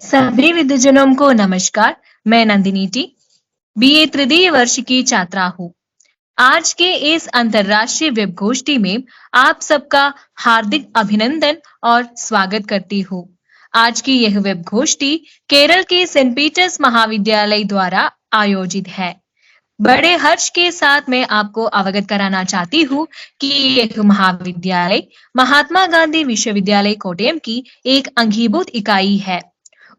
सभी विद्याजनों को नमस्कार। मैं नंदिनी टी बीए तृतीय वर्ष की छात्रा हूँ। आज के इस अंतर्राष्ट्रीय वेब गोष्ठी में आप सबका हार्दिक अभिनंदन और स्वागत करती हूँ। आज की यह वेब गोष्ठी केरल के सेंट पीटर्स महाविद्यालय द्वारा आयोजित है। बड़े हर्ष के साथ मैं आपको अवगत कराना चाहती हूँ कि यह महाविद्यालय महात्मा गांधी विश्वविद्यालय कोट्टयम की एक अंगीभूत इकाई है।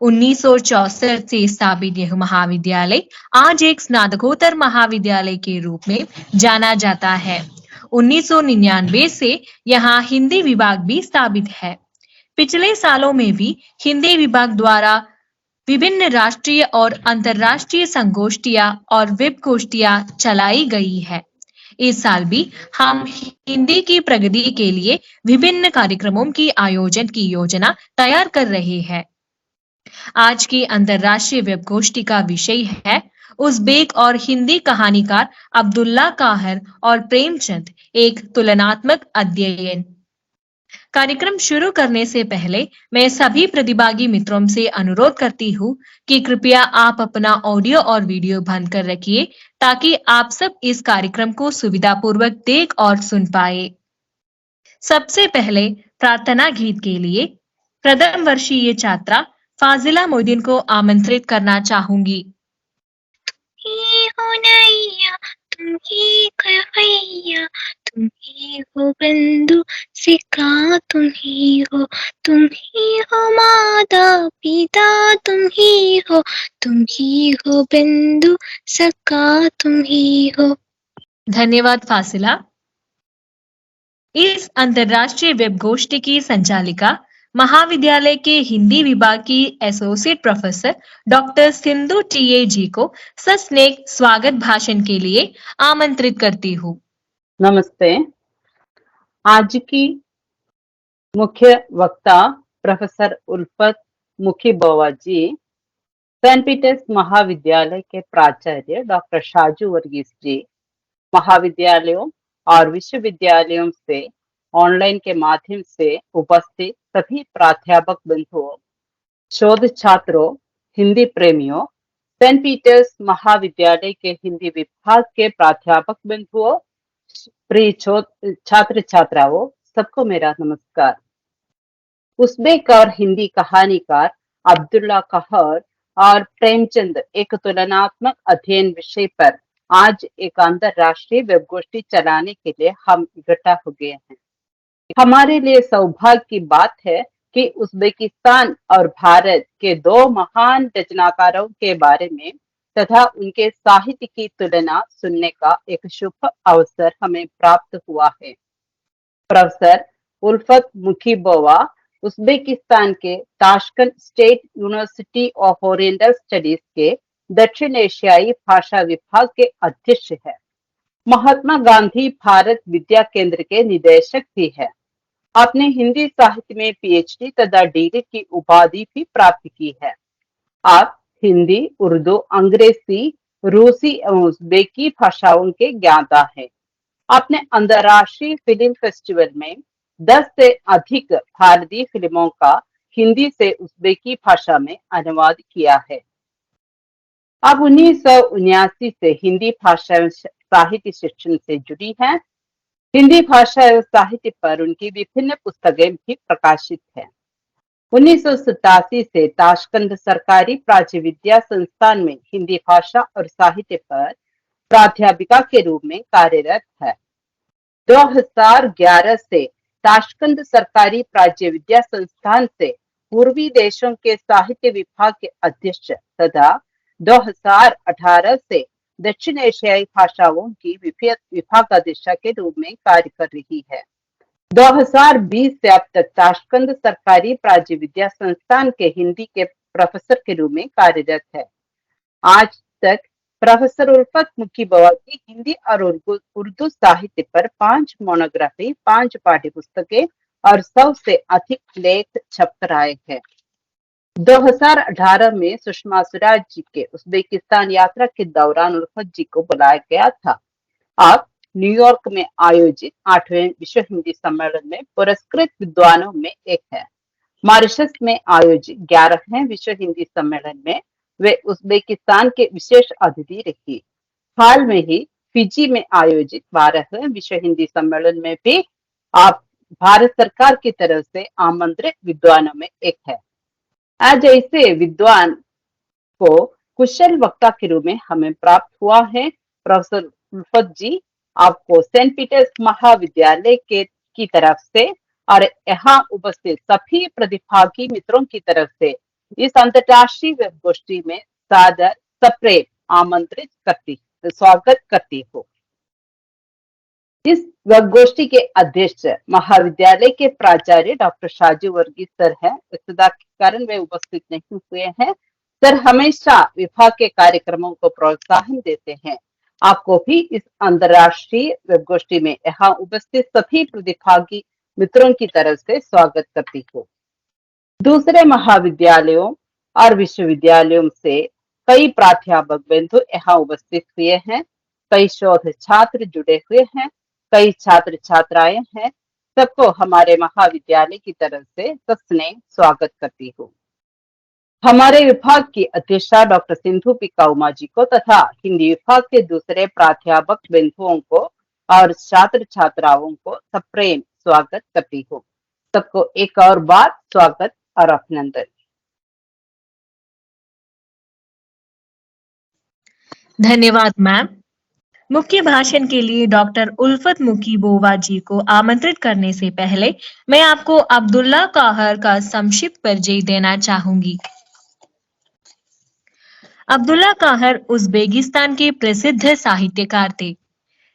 1964 से स्थापित यह महाविद्यालय आज एक स्नातकोत्तर महाविद्यालय के रूप में जाना जाता है। 1999 से यहाँ हिंदी विभाग भी स्थापित है। पिछले सालों में भी हिंदी विभाग द्वारा विभिन्न राष्ट्रीय और अंतर्राष्ट्रीय संगोष्ठियां और वेब गोष्ठियां चलाई गई है। इस साल भी हम हिंदी की प्रगति के लिए विभिन्न कार्यक्रमों की आयोजन की योजना तैयार कर रहे हैं। आज की अंतर्राष्ट्रीय वेब गोष्ठी का विषय है उज़्बेक और हिंदी कहानीकार अब्दुल्ला काहर और प्रेमचंद एक तुलनात्मक अध्ययन। कार्यक्रम शुरू करने से पहले मैं सभी प्रतिभागी मित्रों से अनुरोध करती हूँ कि कृपया आप अपना ऑडियो और वीडियो बंद कर रखिए ताकि आप सब इस कार्यक्रम को सुविधापूर्वक देख और सुन पाए। सबसे पहले प्रार्थना गीत के लिए प्रथम वर्षीय छात्रा फाजिला मोइदीन को आमंत्रित करना चाहूंगी। ही हो नैया तुम ही कहैया, तुम ही हो बंधु सिखा, तुम ही हो माता पिता, तुम ही हो बंधु सखा, तुम ही हो। धन्यवाद फासिला। इस अंतर्राष्ट्रीय वेब गोष्ठी की संचालिका महाविद्यालय के हिंदी विभाग की associate professor doctor Sindhu T A ji को सस्नेह स्वागत भाषण के लिए आमंत्रित करती हूँ। नमस्ते। आज की मुख्य वक्ता प्रोफेसर उल्फत मुखीबोवा जी, सेंट पीटर्स महाविद्यालय के प्राचार्य डॉक्टर शाजू वर्गीस जी, महाविद्यालयों और विश्वविद्यालयों से ऑनलाइन के माध्यम से उपस्थित सभी प्राध्यापक बंधुओं, शोध छात्रों, हिंदी प्रेमियों, सेंट पीटर्स महाविद्यालय के हिंदी विभाग के प्राध्यापक बंधुओं, प्रिय छात्र छात्राओं, सबको मेरा नमस्कार। उज़्बेक और हिंदी कहानीकार अब्दुल्ला कहर और प्रेमचंद एक तुलनात्मक अध्ययन विषय पर आज एक अंतरराष्ट्रीय वेब गोष्ठी चलाने के लिए हम इकट्ठा हो गए हैं। हमारे लिए सौभाग्य की बात है कि उज़्बेकिस्तान और भारत के दो महान रचनाकारों के बारे में तथा उनके साहित्य की तुलना सुनने का एक शुभ अवसर हमें प्राप्त हुआ है। प्रोफेसर उल्फत मुखीबोवा उज़्बेकिस्तान के Tashkent state university of oriental studies के दक्षिण एशियाई भाषा विभाग के अध्यक्ष है। महात्मा गांधी भारत विद्या केंद्र के निदेशक भी है। आपने हिंदी साहित्य में पीएचडी तथा डीलिट की उपाधि भी प्राप्त की है। आप हिंदी, उर्दू, अंग्रेजी, रूसी एवं उज़्बेकी भाषाओं के ज्ञाता हैं। आपने अंतर्राष्ट्रीय फिल्म फेस्टिवल में 10 से अधिक भारतीय फिल्मों का हिंदी से उज़्बेकी भाषा में अनुवाद किया है। अब 1979 से हिंदी भाषा एवं साहित्य शिक्षण से जुड़ी हैं। हिंदी भाषा एवं साहित्य पर उनकी विभिन्न पुस्तकें भी प्रकाशित हैं। 1987 से ताशकंद सरकारी प्राच्य विद्या संस्थान में हिंदी भाषा और साहित्य पर प्राध्यापिका के रूप में कार्यरत है। 2011 से ताशकंद सरकारी प्राच्य विद्या संस्थान से पूर्वी देशों के साहित्य विभाग के अध्यक्ष तथा 2018 से दक्षिण एशियाई भाषाओं की विभागाध्यक्ष के रूप में कार्य कर रही है। 2020 से अब तक ताशकंद सरकारी प्राच्य विद्या संस्थान के हिंदी के प्रोफेसर के रूप में कार्यरत है। आज तक प्रोफेसर उल्फत मुखीबोवा की हिंदी और उर्दू साहित्य पर 5 मोनोग्राफी, 5 पाठ्य पुस्तकें और 100 से अधिक लेख छप कर आए हैं। 2018 में सुषमा स्वराज जी के उज़्बेकिस्तान यात्रा के दौरान उल्फत जी को बुलाया गया था। आप न्यूयॉर्क में आयोजित 8वें विश्व हिंदी सम्मेलन में पुरस्कृत विद्वानों में एक है। मॉरिशस में आयोजित 11वें विश्व हिंदी सम्मेलन में वे उज्बेकिस्तान के विशेष अतिथि रही। हाल में ही फिजी में आयोजित 12वें विश्व हिंदी सम्मेलन में भी आप भारत सरकार की तरफ से आमंत्रित विद्वानों में एक है। आज ऐसे विद्वान को कुशल वक्ता के रूप में हमें प्राप्त हुआ है। प्रोफेसर उल्फत जी, आपको सेंट पीटर्स महाविद्यालय के की तरफ से और यहाँ उपस्थित सभी प्रतिभागी मित्रों की तरफ से इस अंतर्राष्ट्रीय वेब गोष्ठी में सादर सप्रेम आमंत्रित करती स्वागत करती हूँ। इस वेब गोष्ठी के अध्यक्ष महाविद्यालय के प्राचार्य डॉक्टर शाजू वर्गीस सर है। इस कारण वे उपस्थित नहीं हुए हैं। सर हमेशा विभाग के कार्यक्रमों को प्रोत्साहन देते हैं। आपको भी इस अंतर्राष्ट्रीय वेब गोष्ठी में यहाँ उपस्थित सभी प्रतिभागी मित्रों की तरफ से स्वागत करती हूँ। दूसरे महाविद्यालयों और विश्वविद्यालयों से कई प्राध्यापक बंधु यहाँ उपस्थित हुए हैं। कई शोध छात्र जुड़े हुए हैं, कई छात्र छात्राएं हैं। सबको हमारे महाविद्यालय की तरफ से सस्नेह स्वागत करती हूँ। हमारे विभाग की अध्यक्षा डॉक्टर सिंधु पिका उमा जी को तथा हिंदी विभाग के दूसरे प्राध्यापक बंधुओं को और छात्र छात्राओं को सप्रेम स्वागत करती हूँ। सबको एक और बार स्वागत और अभिनंदन। धन्यवाद मैम। मुख्य भाषण के लिए डॉक्टर उल्फत मुकी बोवा जी को आमंत्रित करने से पहले मैं आपको अब्दुल्ला काहर का संक्षिप्त परिचय देना चाहूंगी। अब्दुल्ला काहर उज़्बेकिस्तान के प्रसिद्ध साहित्यकार थे।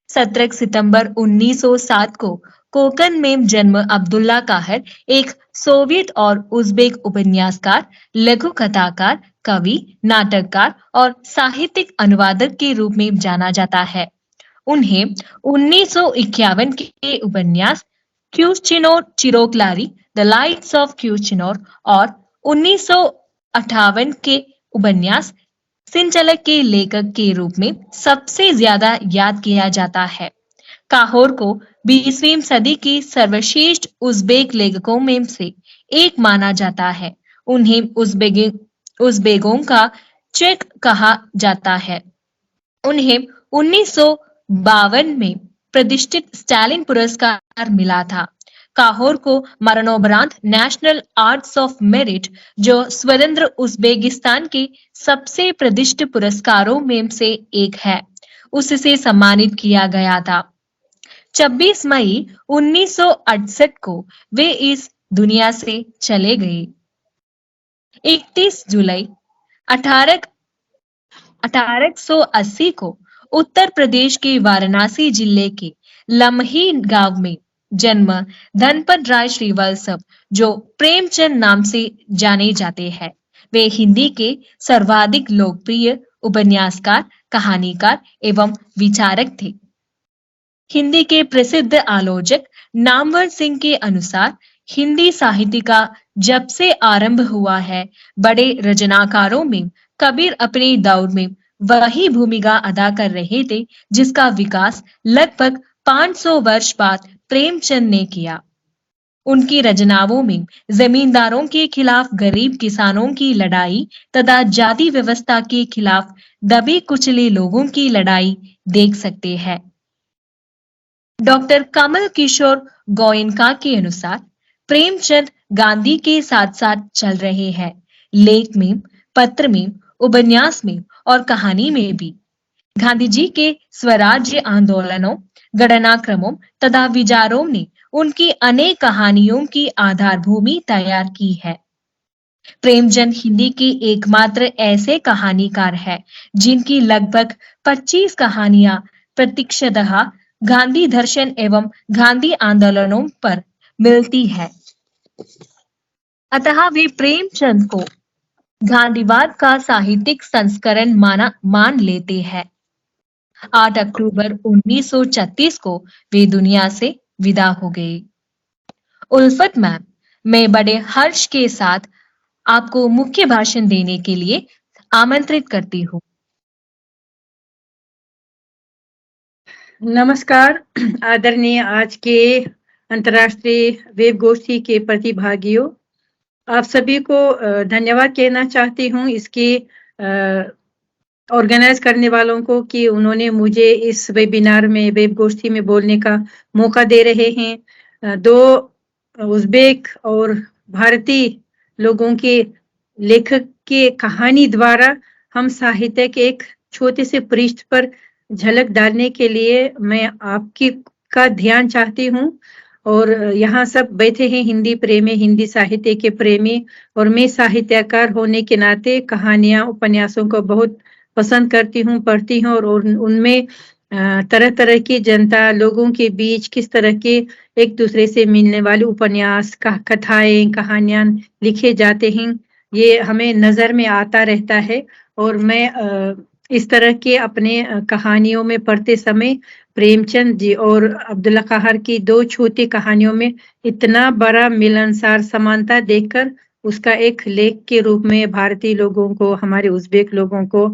17 सितंबर 1907 को कोकन में जन्म अब्दुल्ला काहर एक सोवियत और उज़्बेक उपन्यासकार, लघु कथाकार, कवि, नाटककार और साहित्यिक अनुवादक के रूप में जाना जाता है। उन्हें 1951 के उपन्यास क्यूचिनोर चिरोक्लारी, द लाइट्स ऑफ क्यूचिनोर और 1958 के उपन्यास सिंचलक के लेखक के रूप में सबसे ज्यादा याद किया जाता है। काहोर को 20वीं सदी की सर्वश्रेष्ठ उज़्बेक लेखकों में से एक माना जाता है। उन्हें उज़्बेकों का चेक कहा जाता है। उन्हें 1952 में प्रतिष्ठित स्टालिन पुरस्कार मिला था। काहोर को मरणोपरांत नेशनल आर्ट्स ऑफ मेरिट, जो स्वतंत्र उज़्बेकिस्तान के सबसे प्रतिष्ठित पुरस्कारों में से एक है, उससे सम्मानित किया गया था। 26 मई 1968 को वे इस दुनिया से चले गए। 31 जुलाई 1880 को उत्तर प्रदेश के वाराणसी जिले के लम्ही गांव में जन्म धनपत राय श्रीवास्तव, जो प्रेमचंद नाम से जाने जाते हैं। वे हिंदी के सर्वाधिक लोकप्रिय उपन्यासकार, कहानीकार एवं विचारक थे। हिंदी के प्रसिद्ध आलोचक नामवर सिंह के अनुसार हिंदी साहित्य का जब से आरंभ हुआ है, बड़े रचनाकारों में कबीर अपने दौर में वही भूमिका अदा कर रहे थे जिसका विकास लगभग 500 वर्ष बाद प्रेमचंद ने किया। उनकी रचनाओं में जमींदारों के खिलाफ गरीब किसानों की लड़ाई तथा जाति व्यवस्था के खिलाफ दबे कुचले लोगों की लड़ाई देख सकते हैं। डॉक्टर कमल किशोर गोयनका के अनुसार प्रेमचंद गांधी के साथ साथ चल रहे हैं। लेख में, पत्र में, उपन्यास में और कहानी में भी गांधी जी के स्वराज्य आंदोलनों, गणनाक्रमों तथा विचारों ने उनकी अनेक कहानियों की आधारभूमि तैयार की है। प्रेमचंद हिंदी के एकमात्र ऐसे कहानीकार हैं जिनकी लगभग 25 कहानियां प्रत्यक्षतः गांधी दर्शन एवं गांधी आंदोलनों पर मिलती है। अतः वे प्रेमचंद को गांधीवाद का साहित्यिक संस्करण मान लेते हैं। 8 अक्टूबर 1936 को वे दुनिया से विदा हो गए। उल्फत मैम, मैं बड़े हर्ष के साथ आपको मुख्य भाषण देने के लिए आमंत्रित करती हूँ। नमस्कार आदरणीय आज के अंतर्राष्ट्रीय वेब गोष्ठी के प्रतिभागियों, आप सभी को धन्यवाद कहना चाहती हूँ इसकी ऑर्गेनाइज करने वालों को कि उन्होंने मुझे इस वेबिनार में, वेब गोष्ठी में बोलने का मौका दे रहे हैं। दो उज़्बेक और भारतीय लोगों के लेखक के कहानी द्वारा हम साहित्य के एक छोटे से पृष्ठ पर झलक डालने के लिए मैं आपकी का ध्यान चाहती हूँ। और यहाँ सब बैठे हैं हिंदी प्रेमी, हिंदी साहित्य के प्रेमी, और मैं साहित्यकार होने के नाते कहानियां, उपन्यासों को बहुत पसंद करती हूँ, पढ़ती हूँ, और उनमें तरह तरह की जनता लोगों के बीच किस तरह के एक दूसरे से मिलने वाले उपन्यास, कथाएं, कहानियां लिखे जाते हैं, ये हमें नजर में आता रहता है। और मैं इस तरह के अपने कहानियों में पढ़ते समय प्रेमचंद जी और अब्दुल्ला कहर की दो छोटी कहानियों में इतना बड़ा मिलनसार समानता देखकर उसका एक लेख के रूप में भारतीय लोगों को, हमारे उज़्बेक लोगों को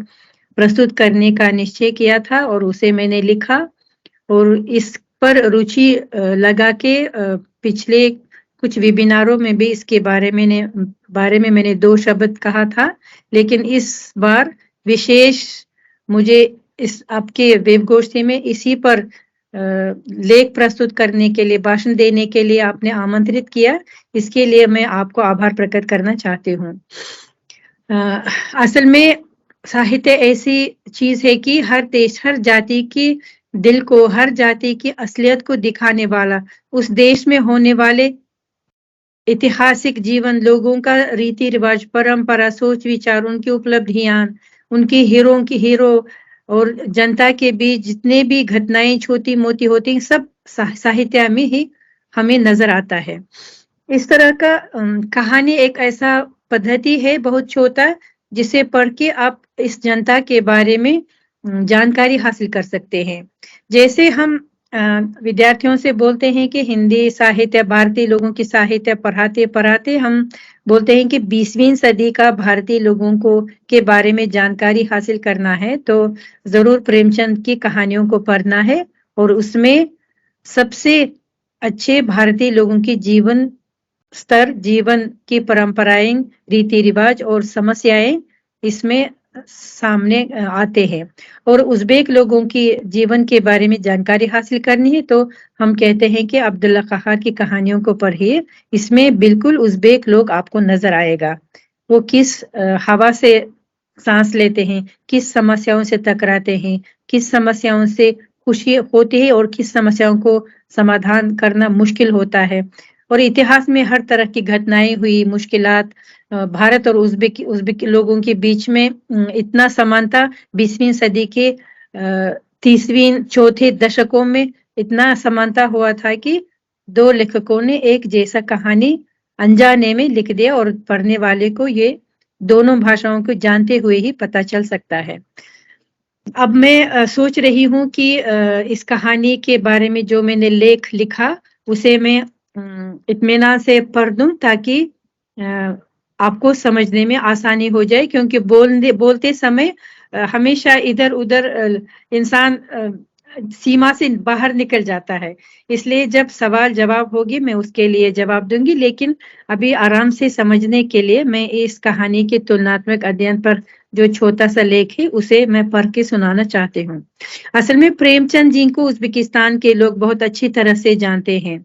प्रस्तुत करने का निश्चय किया था, और उसे मैंने लिखा। और इस पर रुचि लगा के पिछले कुछ वेबिनारों में भी इसके बारे में मैंने 2 शब्द कहा था, लेकिन इस बार विशेष मुझे इस आपके वेब गोष्ठी में इसी पर लेख प्रस्तुत करने के लिए, भाषण देने के लिए आपने आमंत्रित किया। इसके लिए मैं आपको आभार प्रकट करना चाहती हूँ। असल में साहित्य ऐसी चीज है कि हर देश, हर जाति की दिल को, हर जाति की असलियत को दिखाने वाला, उस देश में होने वाले ऐतिहासिक जीवन, लोगों का रीति रिवाज, परंपरा, सोच विचार, उनकी उपलब्धियां, उनके हीरो और जनता के बीच जितने भी घटनाएं छोटी मोटी होती हैं, सब साहित्य में ही हमें नजर आता है। इस तरह का कहानी एक ऐसा पद्धति है बहुत छोटा, जिसे पढ़ के आप इस जनता के बारे में जानकारी हासिल कर सकते हैं। जैसे हम विद्यार्थियों से बोलते हैं कि हिंदी साहित्य, भारतीय लोगों की साहित्य पढ़ाते पढ़ाते हम बोलते हैं कि 20वीं सदी का भारतीय लोगों को के बारे में जानकारी हासिल करना है तो जरूर प्रेमचंद की कहानियों को पढ़ना है, और उसमें सबसे अच्छे भारतीय लोगों की जीवन स्तर, जीवन की परंपराएं, रीति रिवाज और समस्याएं इसमें सामने आते हैं। और उज़्बेक लोगों की जीवन के बारे में जानकारी हासिल करनी है तो हम कहते हैं कि अब्दुल्ला कहर की कहानियों को पढ़िए। इसमें बिल्कुल उज़्बेक लोग आपको नजर आएगा, वो किस हवा से सांस लेते हैं, किस समस्याओं से टकराते हैं, किस समस्याओं से खुशी होती है और किस समस्याओं को समाधान करना मुश्किल होता है। और इतिहास में हर तरह की घटनाएं हुई, मुश्किलात, भारत और उज़्बेक लोगों के बीच में इतना समानता 20वीं सदी के 30वीं चौथे दशकों में इतना समानता हुआ था कि 2 लेखकों ने एक जैसा कहानी अनजाने में लिख दिया, और पढ़ने वाले को ये दोनों भाषाओं को जानते हुए ही पता चल सकता है। अब मैं सोच रही हूँ कि इस कहानी के बारे में जो मैंने लेख लिखा उसे मैं इत्मीनान से पढ़ दूं ताकि आपको समझने में आसानी हो जाए, क्योंकि बोलते समय हमेशा इधर उधर इंसान सीमा से बाहर निकल जाता है। इसलिए जब सवाल जवाब होगी मैं उसके लिए जवाब दूंगी, लेकिन अभी आराम से समझने के लिए मैं इस कहानी के तुलनात्मक अध्ययन पर जो छोटा सा लेख है उसे मैं पढ़ के सुनाना चाहती हूँ। असल में प्रेमचंद जी को उज़्बेकिस्तान के लोग बहुत अच्छी तरह से जानते हैं।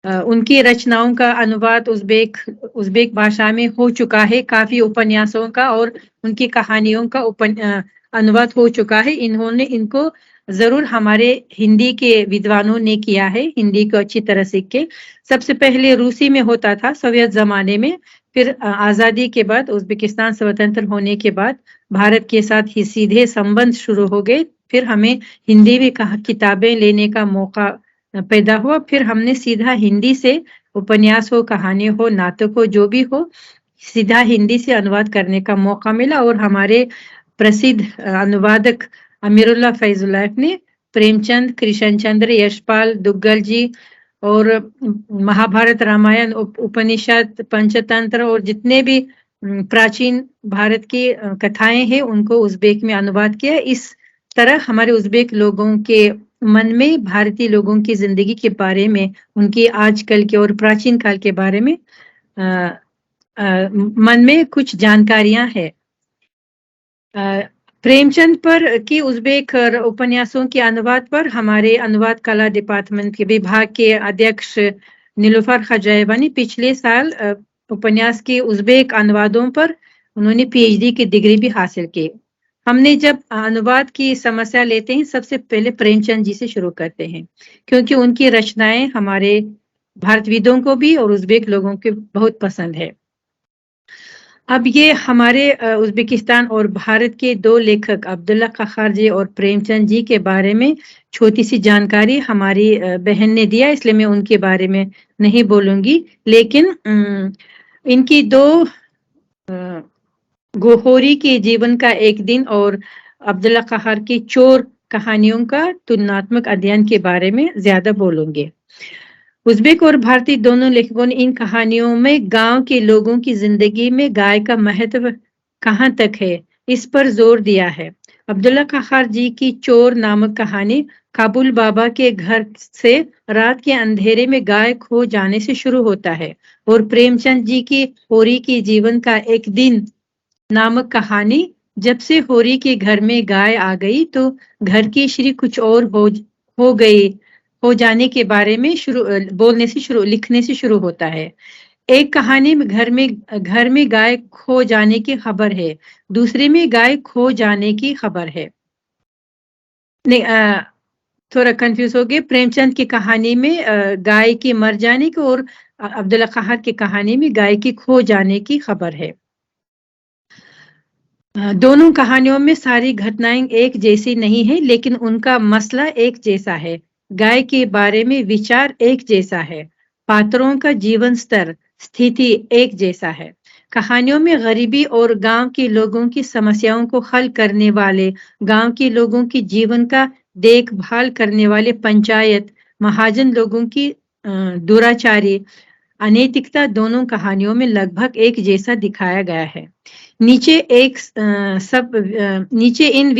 उनकी रचनाओं का अनुवाद उज़्बेक भाषा में हो चुका है, काफी उपन्यासों का और उनकी कहानियों का अनुवाद हो चुका है। इनको जरूर हमारे हिंदी के विद्वानों ने किया है, हिंदी को अच्छी तरह सीख के। सबसे पहले रूसी में होता था सोवियत जमाने में, फिर आजादी के बाद, उज़्बेकिस्तान स्वतंत्र होने के बाद भारत के साथ ही सीधे संबंध शुरू हो गए। फिर हमें हिंदी में किताबें लेने का मौका पैदा हुआ, फिर हमने सीधा हिंदी से उपन्यास हो, कहानी हो, नाटक हो, जो भी हो, सीधा हिंदी से अनुवाद करने का मौका मिला। और हमारे प्रसिद्ध अनुवादक अमीरुल्लाह फैजुल्लाह ने प्रेमचंद, कृष्ण चंद्र, यशपाल दुग्गल जी और महाभारत, रामायण, उपनिषद, पंचतंत्र और जितने भी प्राचीन भारत की कथाएं हैं उनको उज़्बेक में अनुवाद किया। इस तरह हमारे उज़्बेक लोगों के मन में भारतीय लोगों की जिंदगी के बारे में, उनकी आजकल के और प्राचीन काल के बारे में मन में कुछ जानकारियां हैं। प्रेमचंद पर की उज़्बेक उपन्यासों के अनुवाद पर हमारे अनुवाद कला डिपार्टमेंट के विभाग के अध्यक्ष नीलुफर खजायबानी पिछले साल उपन्यास के उज़्बेक अनुवादों पर उन्होंने पीएचडी की डिग्री भी हासिल की। हमने जब अनुवाद की समस्या लेते हैं सबसे पहले प्रेमचंद जी से शुरू करते हैं, क्योंकि उनकी रचनाएं हमारे भारतविदों को भी और उज़्बेक लोगों को बहुत पसंद है। अब ये हमारे उज़्बेकिस्तान और भारत के दो लेखक अब्दुल्ला कखार जी और प्रेमचंद जी के बारे में छोटी सी जानकारी हमारी बहन ने दिया, इसलिए मैं उनके बारे में नहीं बोलूंगी। लेकिन इनकी दो गोहोरी के जीवन का एक दिन और अब्दुल्ला कखार की चोर कहानियों का तुलनात्मक अध्ययन के बारे में ज्यादा बोलूंगे। उज़्बेक और भारतीय दोनों लेखकों ने इन कहानियों में गांव के लोगों की जिंदगी में गाय का महत्व कहाँ तक है इस पर जोर दिया है। अब्दुल्ला कखार जी की चोर नामक कहानी काबुल बाबा के घर से रात के अंधेरे में गाय खो जाने से शुरू होता है और प्रेमचंद जी की होरी के जीवन का एक दिन नामक कहानी जब से होरी के घर में गाय आ गई तो घर की श्री कुछ और हो गई हो जाने के बारे में लिखने से शुरू होता है। एक कहानी में घर में गाय खो जाने की खबर है, दूसरे में गाय खो जाने की खबर है। नहीं, थोड़ा कंफ्यूज हो गए। प्रेमचंद की कहानी में गाय के मर जाने की और अब्दुल्ला कखार की कहानी में गाय की खो जाने की खबर है। दोनों कहानियों में सारी घटनाएं एक जैसी नहीं है, लेकिन उनका मसला एक जैसा है। गाय के बारे में विचार एक जैसा है, पात्रों का जीवन स्तर स्थिति एक जैसा है। कहानियों में गरीबी और गांव के लोगों की समस्याओं को हल करने वाले, गांव के लोगों की जीवन का देखभाल करने वाले पंचायत, महाजन लोगों की दुराचारी, अनैतिकता दोनों कहानियों में लगभग एक जैसा दिखाया गया है। नीचे इन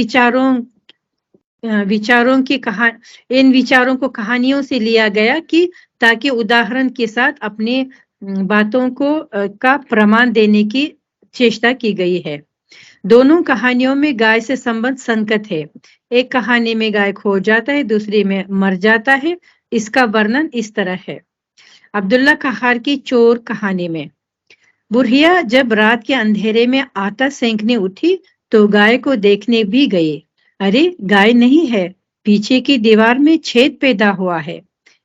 विचारों को कहानियों से लिया गया कि ताकि उदाहरण के साथ अपने बातों को का प्रमाण देने की चेष्टा की गई है। दोनों कहानियों में गाय से संबंध संकट है। एक कहानी में गाय खो जाता है, दूसरी में मर जाता है। इसका वर्णन इस तरह है। अब्दुल्ला कखार की चोर कहानी में बुढ़िया जब रात के अंधेरे में आटा सेंकने उठी तो गाय को देखने भी गई। अरे गाय नहीं है, पीछे की दीवार में छेद पैदा हुआ है।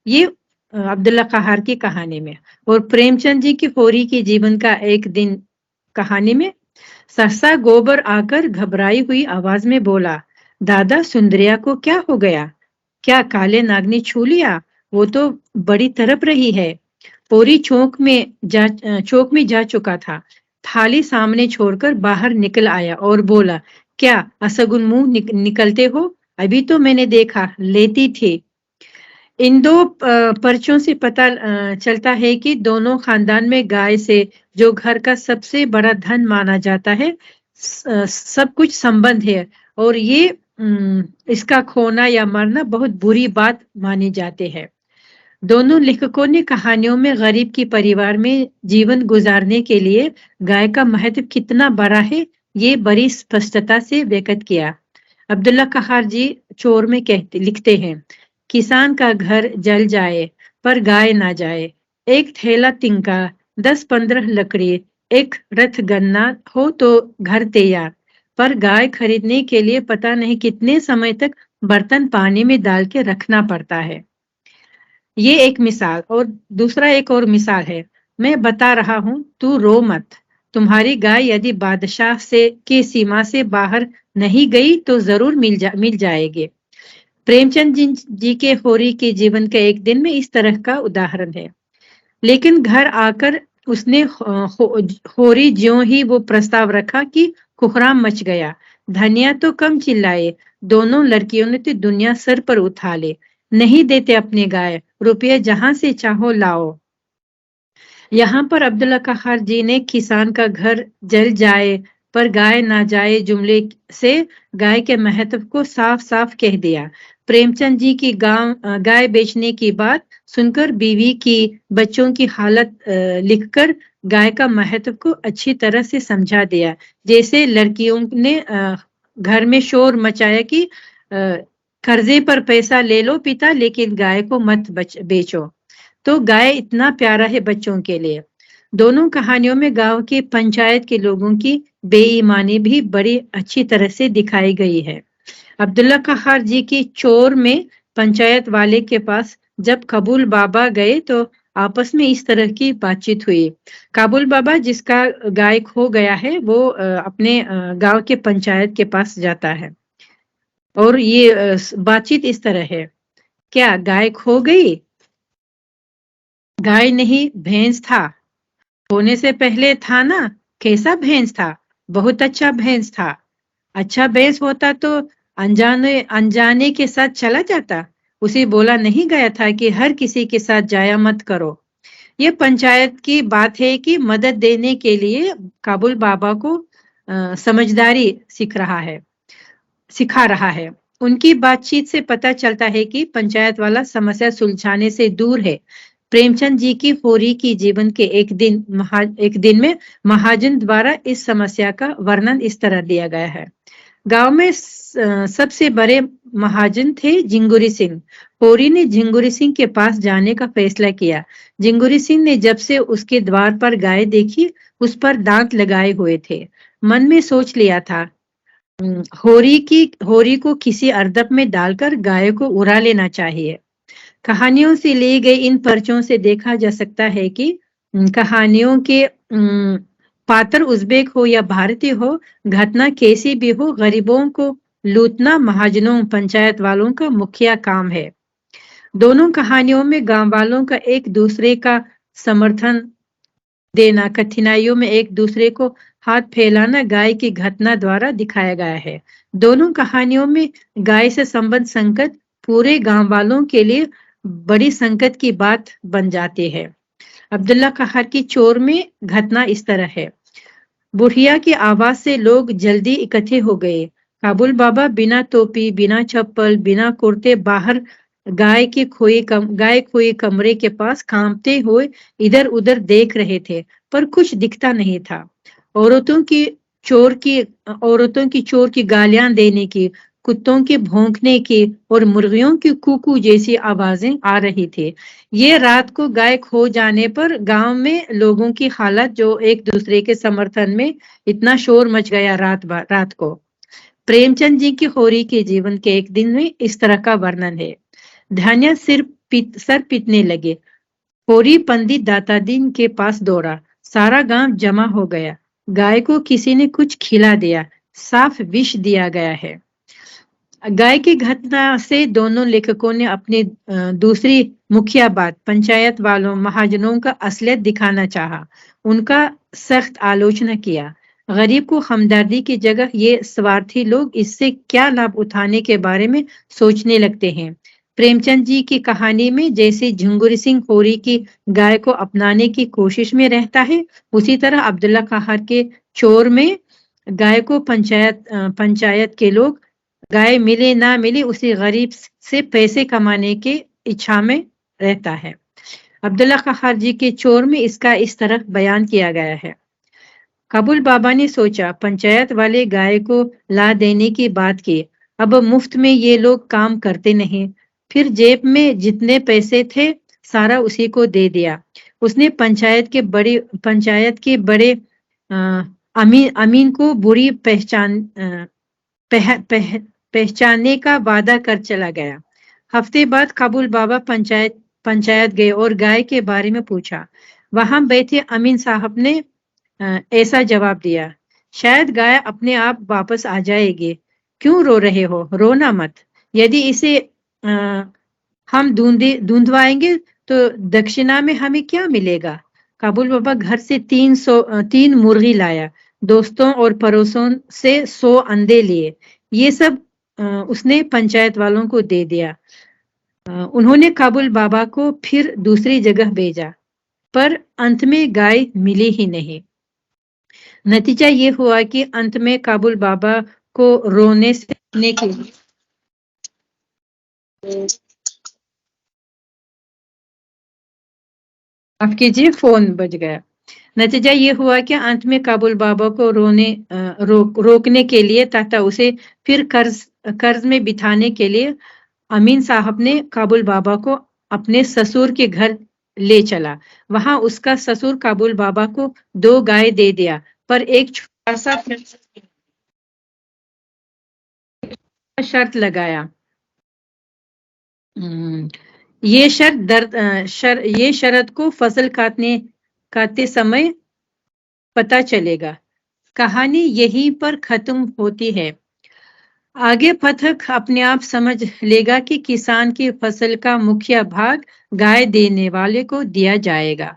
ये अब्दुल्ला कखार की कहानी में। और प्रेमचंद जी की होरी के जीवन का एक दिन कहानी में सहसा गोबर आकर घबराई हुई आवाज में बोला, दादा सुंदरिया को क्या हो गया? क्या काले नाग ने छू लिया? वो तो बड़ी तड़प रही है। होरी चौक में जा चुका था। थाली सामने छोड़कर बाहर निकल आया और बोला, क्या असगुन मुंह निकलते हो? अभी तो मैंने देखा लेती थी। इन दो पर्चों से पता चलता है कि दोनों खानदान में गाय से, जो घर का सबसे बड़ा धन माना जाता है, सब कुछ संबंध है और ये इसका खोना या मरना बहुत बुरी बात मानी जाती है। दोनों लेखकों ने कहानियों में गरीब के परिवार में जीवन गुजारने के लिए गाय का महत्व कितना बड़ा है ये बड़ी स्पष्टता से व्यक्त किया। अब्दुल्ला कखार जी चोर में लिखते हैं, किसान का घर जल जाए पर गाय ना जाए। एक थैला तिनका, 10-15 लकड़ी, एक रथ गन्ना हो तो घर तैयार, पर गाय खरीदने के लिए पता नहीं कितने समय तक बर्तन पानी में डाल के रखना पड़ता है। ये एक मिसाल। और दूसरा एक और मिसाल है, मैं बता रहा हूं, तू रो मत। तुम्हारी गाय यदि बादशाह की सीमा से बाहर नहीं गई तो जरूर मिल जाएगी। प्रेमचंद जी के होरी के जीवन के एक दिन में इस तरह का उदाहरण है। लेकिन घर आकर उसने होरी ज्यों ही वो प्रस्ताव रखा कि कोहराम मच गया। धनिया तो कम चिल्लाए, दोनों लड़कियों ने तो दुनिया सर पर उठा ले। नहीं देते अपने गाय, रुपये जहां से चाहो लाओ। यहाँ पर अब्दुल्ला कखार जी ने किसान का घर जल जाए पर गाय ना जाए जुमले से गाय के महत्व को साफ साफ कह दिया। प्रेमचंद जी की गाय बेचने की बात सुनकर बीवी की बच्चों की हालत लिखकर गाय का महत्व को अच्छी तरह से समझा दिया। जैसे लड़कियों ने घर में शोर मचाया कि कर्जे पर पैसा ले लो पिता, लेकिन गाय को मत बेचो। तो गाय इतना प्यारा है बच्चों के लिए। दोनों कहानियों में गांव के पंचायत के लोगों की बेईमानी भी बड़ी अच्छी तरह से दिखाई गई है। अब्दुल्ला कहार जी की चोर में पंचायत वाले के पास जब काबुल बाबा गए तो आपस में इस तरह की बातचीत हुई। काबुल बाबा जिसका गाय खो गया है वो अपने गांव के पंचायत के पास जाता है और ये बातचीत इस तरह है, क्या गाय खो गई? गाय नहीं भैंस था, होने से पहले था ना। कैसा भैंस था? बहुत अच्छा भैंस था। अच्छा भैंस होता तो अनजाने के साथ चला जाता। उसे बोला नहीं गया था कि हर किसी के साथ जाया मत करो। ये पंचायत की बात है कि मदद देने के लिए काबुल बाबा को समझदारी सिखा रहा है। उनकी बातचीत से पता चलता है कि पंचायत वाला समस्या सुलझाने से दूर है। प्रेमचंद जी की होरी की जीवन के एक दिन में महाजन द्वारा इस समस्या का वर्णन इस तरह दिया गया है। गांव में सबसे बड़े महाजन थे झिंगुरी सिंह। होरी ने झिंगुरी सिंह के पास जाने का फैसला किया। झिंगुरी सिंह ने जब से उसके द्वार पर गाय देखी उस पर दांत लगाए हुए थे। मन में सोच लिया था होरी को किसी अर्दब में डालकर गाय को उड़ा लेना चाहिए। कहानियों से लिए गए इन पर्चों से देखा जा सकता है कि कहानियों के पात्र उज़्बेक हो या भारतीय हो, घटना कैसी भी हो, गरीबों को लूटना महाजनों पंचायत वालों का मुख्य काम है। दोनों कहानियों में गांव वालों का एक दूसरे का समर्थन देना, कठिनाइयों में एक दूसरे को हाथ फैलाना गाय की घटना द्वारा दिखाया गया है। दोनों कहानियों में गाय से संबंध संकट पूरे गांव वालों के लिए बड़ी संकट की बात बन जाती है। अब्दुल्ला कहार की चोर में घटना इस तरह है। बुढ़िया की आवाज से लोग जल्दी इकट्ठे हो गए। काबुल बाबा बिना टोपी, बिना चप्पल, बिना कुर्ते बाहर गाय खोई कमरे के पास कांपते हुए इधर उधर देख रहे थे, पर कुछ दिखता नहीं था। औरतों की चोर की गालियां देने की, कुत्तों के भौंकने की और मुर्गियों की कुकू जैसी आवाजें आ रही थी। ये रात को गाय खो जाने पर गांव में लोगों की हालत, जो एक दूसरे के समर्थन में इतना शोर मच गया रात को। प्रेमचंद जी की होरी के जीवन के एक दिन में इस तरह का वर्णन है। धान्य सर पीटने लगे। होरी पंडित दातादीन के पास दौड़ा। सारा गांव जमा हो गया। गाय को किसी ने कुछ खिला दिया। साफ विष दिया गया है। गाय की घटना से दोनों लेखकों ने अपनी दूसरी मुख्य बात पंचायत वालों महाजनों का असलियत दिखाना चाहा। उनका सख्त आलोचना किया। गरीब को हमदर्दी की जगह ये स्वार्थी लोग इससे क्या लाभ उठाने के बारे में सोचने लगते हैं। प्रेमचंद जी की कहानी में जैसे झिंगुरी सिंह होरी की गाय को अपनाने की कोशिश में रहता है, उसी तरह अब्दुल्ला कहार के चोर में गाय को पंचायत के लोग गाय मिले ना मिले उसी गरीब से पैसे कमाने की इच्छा में रहता है। अब्दुल्ला कहार जी के चोर में इसका इस तरह बयान किया गया है। काबुल बाबा ने सोचा, पंचायत वाले गाय को ला देने की बात की। अब मुफ्त में ये लोग काम करते नहीं। फिर जेब में जितने पैसे थे सारा उसी को दे दिया। उसने पंचायत के बड़े अमीन को बुरी पहचानने का वादा कर चला गया। हफ्ते बाद काबुल बाबा पंचायत गए और गाय के बारे में पूछा। वहां बैठे अमीन साहब ने ऐसा जवाब दिया, शायद गाय अपने आप वापस आ जाएगी। क्यों रो रहे हो? रोना मत। यदि इसे हम ढूंढवाएंगे तो दक्षिणा में हमें क्या मिलेगा? काबुल बाबा घर से 3 मुर्गी लाया। दोस्तों और पड़ोसों से 100 अंडे लिए। ये सब उसने पंचायत वालों को दे दिया। उन्होंने काबुल बाबा को फिर दूसरी जगह भेजा, पर अंत में गाय मिली ही नहीं। नतीजा ये हुआ कि अंत में काबुल बाबा को रोने से रोकने के लिए माफ कीजिए, फोन बज गया। नतीजा ये हुआ कि अंत में काबुल बाबा को रोकने के लिए तथा उसे फिर कर्ज में बिठाने के लिए अमीन साहब ने काबुल बाबा को अपने ससुर के घर ले चला। वहां उसका ससुर काबुल बाबा को 2 गाय दे दिया, पर एक छोटा सा शर्त लगाया। ये शर्त को फसल काटते समय पता चलेगा। कहानी यहीं पर खत्म होती है। आगे पाठक अपने आप समझ लेगा कि किसान की फसल का मुख्य भाग गाय देने वाले को दिया जाएगा।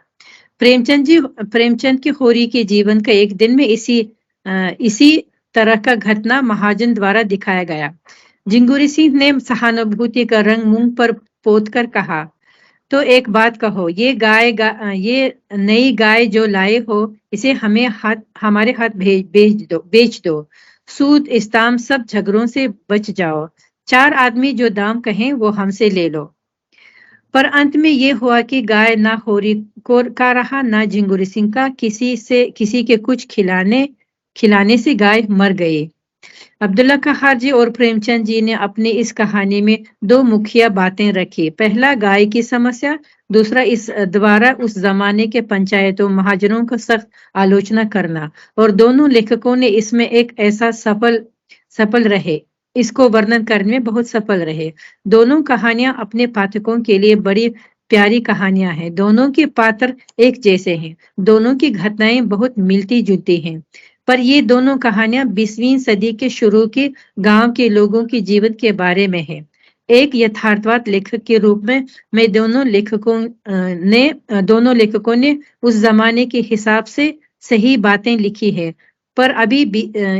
प्रेमचंद की होरी के जीवन का एक दिन में इसी तरह का घटना महाजन द्वारा दिखाया गया। जिंगुरी सिंह ने सहानुभूति का रंग मुंह पर पोतकर कहा, तो एक बात कहो, ये नई गाय जो लाए हो, इसे हमारे हाथ बेच दो। सूद इस्ताम सब झगड़ों से बच जाओ। 4 आदमी जो दाम कहें वो हमसे ले लो। पर अंत में ये हुआ कि गाय ना होरी का रहा, ना जिंगुरी सिंह का। किसी के कुछ खिलाने से गाय मर गई। अब्दुल्ला कहार जी और प्रेमचंद जी ने अपनी इस कहानी में 2 मुख्य बातें रखी। पहला, गाय की समस्या। दूसरा, इस द्वारा उस जमाने के पंचायतों महाजनों का सख्त आलोचना करना। और दोनों लेखकों ने इसमें एक ऐसा सफल रहे, इसको वर्णन करने में बहुत सफल रहे। दोनों कहानियां अपने पाठकों के लिए बड़ी प्यारी कहानियां हैं। दोनों के पात्र एक जैसे हैं। दोनों की घटनाएं बहुत मिलती जुलती हैं। पर ये दोनों कहानियां 20वीं सदी के शुरू के गांव के लोगों के जीवन के बारे में है। एक यथार्थवाद लेखक के रूप में मैं दोनों लेखकों ने उस जमाने के हिसाब से सही बातें लिखी है। पर अभी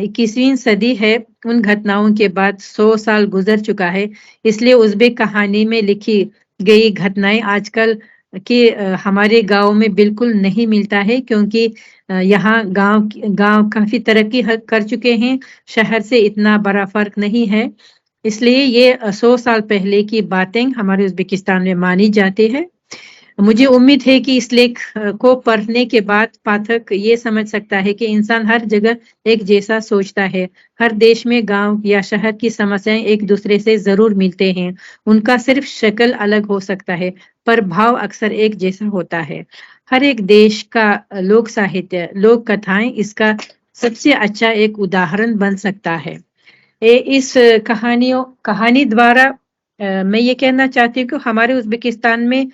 21वीं सदी है, उन घटनाओं के बाद 100 साल गुजर चुका है। इसलिए उज़्बेक कहानी में लिखी गई घटनाएं आजकल के हमारे गांव में बिल्कुल नहीं मिलता है, क्योंकि यहाँ गांव काफी तरक्की कर चुके हैं। शहर से इतना बड़ा फर्क नहीं है। इसलिए ये 100 साल पहले की बातें हमारे उज़्बेकिस्तान में मानी जाती है। मुझे उम्मीद है कि इस लेख को पढ़ने के बाद पाठक ये समझ सकता है कि इंसान हर जगह एक जैसा सोचता है। हर देश में गांव या शहर की समस्याएं एक दूसरे से जरूर मिलते हैं। उनका सिर्फ शक्ल अलग हो सकता है, पर भाव अक्सर एक जैसा होता है। हर एक देश का लोक साहित्य, लोक कथाएं इसका सबसे अच्छा एक उदाहरण बन सकता है। इस कहानी द्वारा मैं ये कहना चाहती हूँ कि हमारे उज़्बेकिस्तान में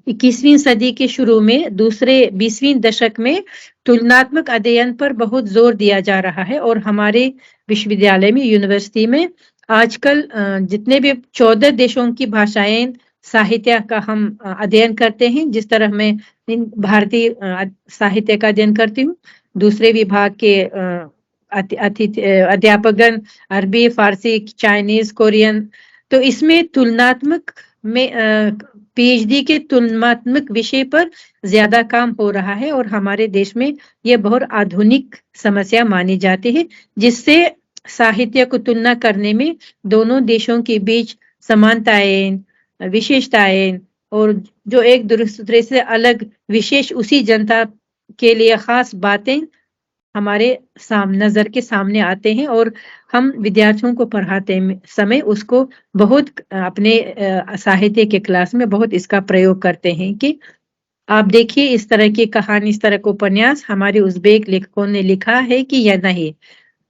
21वीं सदी के शुरू में दूसरे 20वीं दशक में तुलनात्मक अध्ययन पर बहुत जोर दिया जा रहा है। और हमारे विश्वविद्यालय में, यूनिवर्सिटी में आजकल जितने भी 14 देशों की भाषाएं, साहित्य का हम अध्ययन करते हैं। जिस तरह मैं भारतीय साहित्य का अध्ययन करती हूँ, दूसरे विभाग के अध्यापकगण अरबी, फारसी, चाइनीज, कोरियन, तो इसमें तुलनात्मक में पीएचडी के तुलनात्मक विषय पर ज्यादा काम हो रहा है। और हमारे देश में यह बहुत आधुनिक समस्या मानी जाती है, जिससे साहित्य को तुलना करने में दोनों देशों के बीच समानताएं, विशेषताएं और जो एक दूसरे से अलग विशेष उसी जनता के लिए खास बातें हमारे नजर के सामने आते हैं। और हम विद्यार्थियों को पढ़ाते समय उसको बहुत अपने साहित्य के क्लास में बहुत इसका प्रयोग करते हैं कि आप देखिए इस तरह की कहानी, इस तरह का उपन्यास हमारे उज़्बेक लेखकों ने लिखा है कि या नहीं।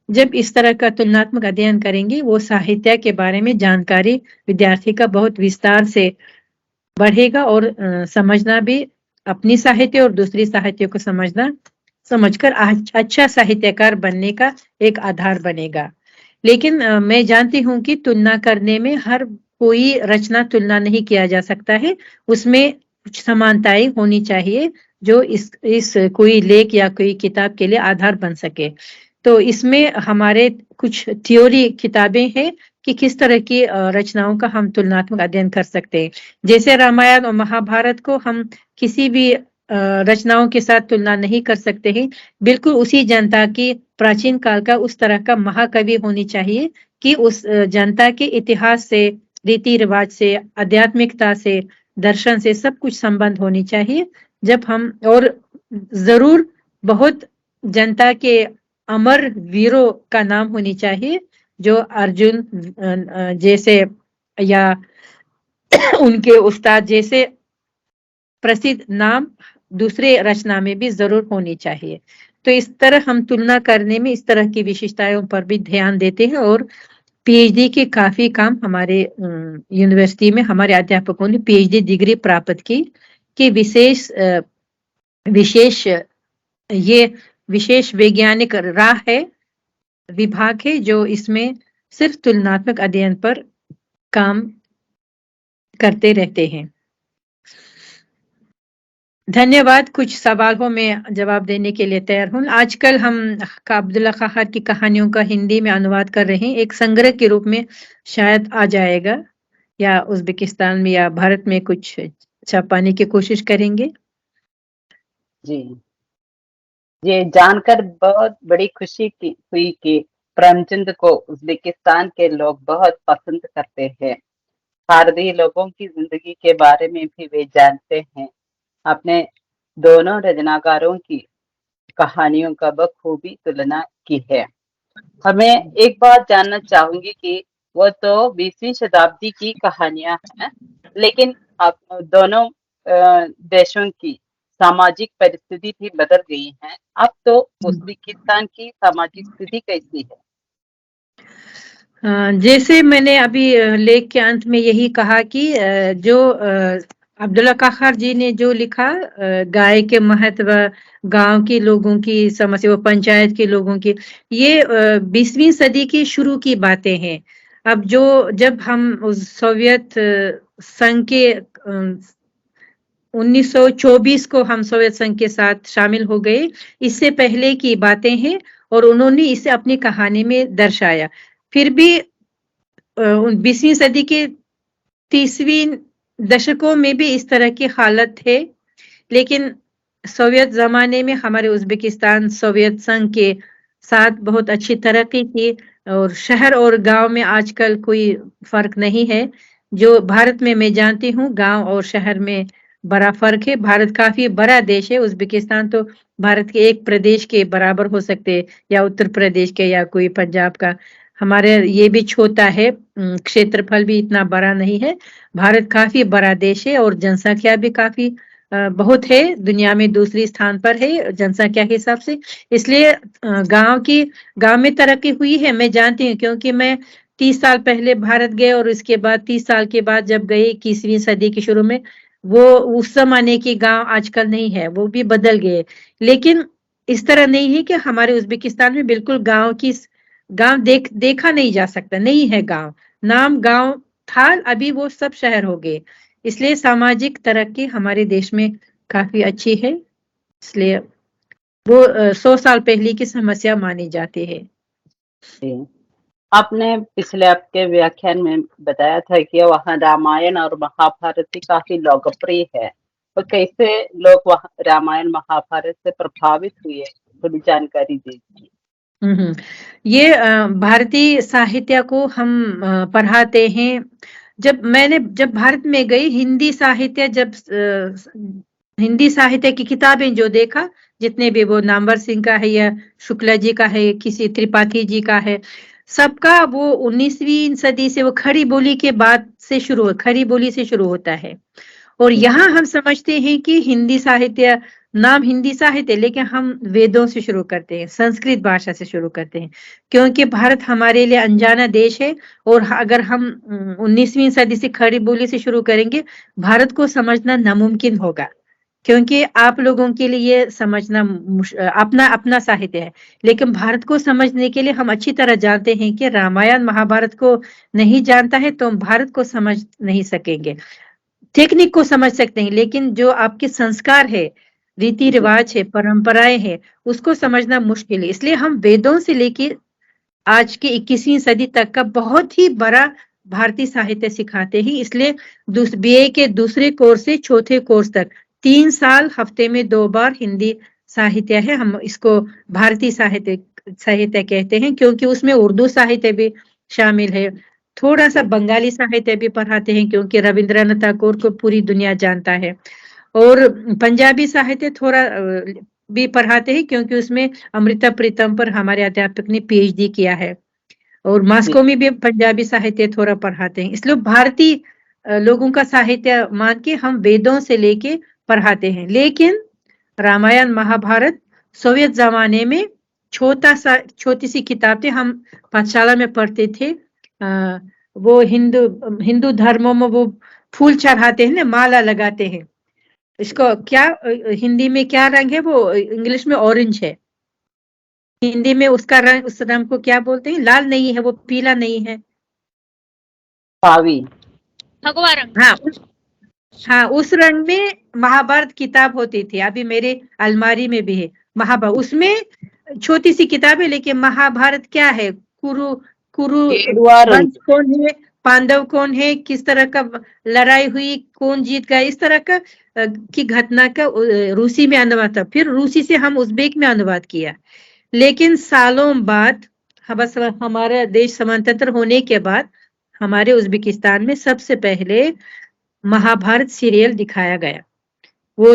जब इस तरह का तुलनात्मक अध्ययन करेंगे, वो साहित्य के बारे में जानकारी विद्यार्थी का बहुत विस्तार से बढ़ेगा और समझना भी, अपनी साहित्य और दूसरी साहित्य को समझकर अच्छा साहित्यकार बनने का एक आधार बनेगा। लेकिन मैं जानती हूँ कि तुलना करने में हर कोई रचना तुलना नहीं किया जा सकता है। उसमें कुछ समानताएं होनी चाहिए जो इस कोई लेख या कोई किताब के लिए आधार बन सके। तो इसमें हमारे कुछ थ्योरी किताबें हैं कि किस तरह की रचनाओं का हम तुलनात्मक अध्ययन कर सकते हैं। जैसे रामायण और महाभारत को हम किसी भी रचनाओं के साथ तुलना नहीं कर सकते हैं। बिल्कुल उसी जनता की प्राचीन काल का उस तरह का महाकवि होनी चाहिए कि उस जनता के इतिहास से, रीति रिवाज से, आध्यात्मिकता से, दर्शन से सब कुछ संबंध होनी चाहिए। जब हम और जरूर बहुत जनता के अमर वीरों का नाम होनी चाहिए, जो अर्जुन जैसे या उनके उस्ताद जैसे प्रसिद्ध नाम दूसरे रचना में भी जरूर होनी चाहिए। तो इस तरह हम तुलना करने में इस तरह की विशेषताओं पर भी ध्यान देते हैं और पीएचडी के काफी काम हमारे यूनिवर्सिटी में हमारे अध्यापकों ने पीएचडी डिग्री प्राप्त की कि विशेष वैज्ञानिक राह है, विभाग है जो इसमें सिर्फ तुलनात्मक अध्ययन पर काम करते रहते हैं। धन्यवाद। कुछ सवालों में जवाब देने के लिए तैयार हूँ। आजकल हम अब्दुल्ला कहर की कहानियों का हिंदी में अनुवाद कर रहे हैं, एक संग्रह के रूप में शायद आ जाएगा, या उज्बेकिस्तान में या भारत में कुछ छपाने की कोशिश करेंगे। जी, ये जानकर बहुत बड़ी खुशी हुई कि प्रेमचंद को उज्बेकिस्तान के लोग बहुत पसंद करते हैं। भारतीय लोगों की जिंदगी के बारे में भी वे जानते हैं। अपने दोनों रचनाकारों की कहानियों का बखूबी तुलना की है। हमें एक बात जानना चाहूंगी कि वो तो 20वीं शताब्दी की कहानियां हैं, लेकिन अब दोनों देशों की सामाजिक परिस्थिति भी बदल गई है। अब तो उज्बेकिस्तान की सामाजिक स्थिति कैसी है? जैसे मैंने अभी लेख के अंत में यही कहा कि जो अब्दुल्ला कहर जी ने जो लिखा, गाय के महत्व, गांव के लोगों की समस्या, वो पंचायत के लोगों की, ये 20वीं सदी की शुरू की बातें हैं। अब जब हम उस सोवियत संघ के 1924 को हम सोवियत संघ के साथ शामिल हो गए, इससे पहले की बातें हैं और उन्होंने इसे अपनी कहानी में दर्शाया। फिर भी 20वीं सदी के 30वीं दशकों में भी इस तरह की हालत है, लेकिन सोवियत जमाने में हमारे उज्बेकिस्तान सोवियत संघ के साथ बहुत अच्छी तरक्की की और शहर और गांव में आजकल कोई फर्क नहीं है। जो भारत में मैं जानती हूँ, गांव और शहर में बड़ा फर्क है। भारत काफी बड़ा देश है, उज्बेकिस्तान तो भारत के एक प्रदेश के बराबर हो सकते, या उत्तर प्रदेश के या कोई पंजाब का। हमारे ये भी छोटा है, क्षेत्रफल भी इतना बड़ा नहीं है। भारत काफी बड़ा देश है और जनसंख्या भी काफी बहुत है, दुनिया में दूसरी स्थान पर है जनसंख्या के हिसाब से। इसलिए गांव में तरक्की हुई है, मैं जानती हूँ, क्योंकि मैं 30 साल पहले भारत गए और उसके बाद 30 साल के बाद जब गए 21वीं सदी के शुरू में, वो उस जमाने के गांव आजकल नहीं है, वो भी बदल गए। लेकिन इस तरह नहीं है कि हमारे उज्बेकिस्तान में बिल्कुल गांव देखा नहीं जा सकता, नहीं है गांव, नाम गांव था, अभी वो सब शहर हो गए। इसलिए सामाजिक तरक्की हमारे देश में काफी अच्छी है, इसलिए वो 100 साल पहले की समस्या मानी जाती है। आपने पिछले आपके व्याख्यान में बताया था कि वहाँ रामायण और महाभारत काफी लोकप्रिय है, तो कैसे लोग वहाँ रामायण महाभारत से प्रभावित हुए, थोड़ी जानकारी दीजिए। ये भारतीय साहित्य को हम पढ़ाते हैं। जब भारत में गई, हिंदी साहित्य की किताबें जो देखा, जितने भी, वो नामवर सिंह का है या शुक्ला जी का है, किसी त्रिपाठी जी का है, सबका वो 19वीं सदी से, वो खड़ी बोली के बाद से खड़ी बोली से शुरू होता है। और यहाँ हम समझते हैं कि हिंदी साहित्य, नाम हिंदी साहित्य, लेकिन हम वेदों से शुरू करते हैं, संस्कृत भाषा से शुरू करते हैं, क्योंकि भारत हमारे लिए अनजाना देश है। और अगर हम 19वीं सदी से खड़ी बोली से शुरू करेंगे, भारत को समझना नामुमकिन होगा, क्योंकि आप लोगों के लिए ये समझना अपना साहित्य है। लेकिन भारत को समझने के लिए हम अच्छी तरह जानते हैं कि रामायण महाभारत को नहीं जानता है तो हम भारत को समझ नहीं सकेंगे। टेक्निक को समझ सकते हैं, लेकिन जो आपके संस्कार है, रीति रिवाज है, परंपराएं हैं, उसको समझना मुश्किल है। इसलिए हम वेदों से लेकर आज की 21वीं सदी तक का बहुत ही बड़ा भारतीय साहित्य सिखाते हैं। इसलिए BA के दूसरे कोर्स से चौथे कोर्स तक 3 साल हफ्ते में 2 बार हिंदी साहित्य है, हम इसको भारतीय साहित्य कहते हैं, क्योंकि उसमें उर्दू साहित्य भी शामिल है। थोड़ा सा बंगाली साहित्य भी पढ़ाते हैं, क्योंकि रविंद्रनाथ टैगोर को पूरी दुनिया जानता है। और पंजाबी साहित्य थोड़ा भी पढ़ाते हैं, क्योंकि उसमें अमृता प्रीतम पर हमारे अध्यापक ने पीएचडी किया है। और मॉस्को में भी पंजाबी साहित्य थोड़ा पढ़ाते हैं। इसलिए भारतीय लोगों का साहित्य मान के हम वेदों से लेके पढ़ाते हैं। लेकिन रामायण महाभारत सोवियत जमाने में छोटी सी किताब थी, हम पाठशाला में पढ़ते थे। वो हिंदू धर्मों में वो फूल चढ़ाते हैं ना, माला लगाते हैं। इसको क्या हिंदी में क्या रंग है, वो इंग्लिश में ऑरेंज है। हिंदी में उसका रंग, उस रंग को क्या बोलते हैं? लाल नहीं है, वो पीला नहीं है, पावी। भगवा रंग। हाँ, उस रंग में महाभारत किताब होती थी। अभी मेरे अलमारी में भी है महाभारत। उसमें छोटी सी किताब है, लेकिन महाभारत क्या है, कुरु वंश कौन है, पांडव कौन है, किस तरह का लड़ाई हुई, कौन जीत गया, इस तरह का की घटना का रूसी में अनुवाद था। फिर रूसी से हम उज़्बेक में अनुवाद किया। लेकिन सालों बाद हमारा देश स्वतंत्र होने के बाद हमारे उज़्बेकिस्तान में सबसे पहले महाभारत सीरियल दिखाया गया। वो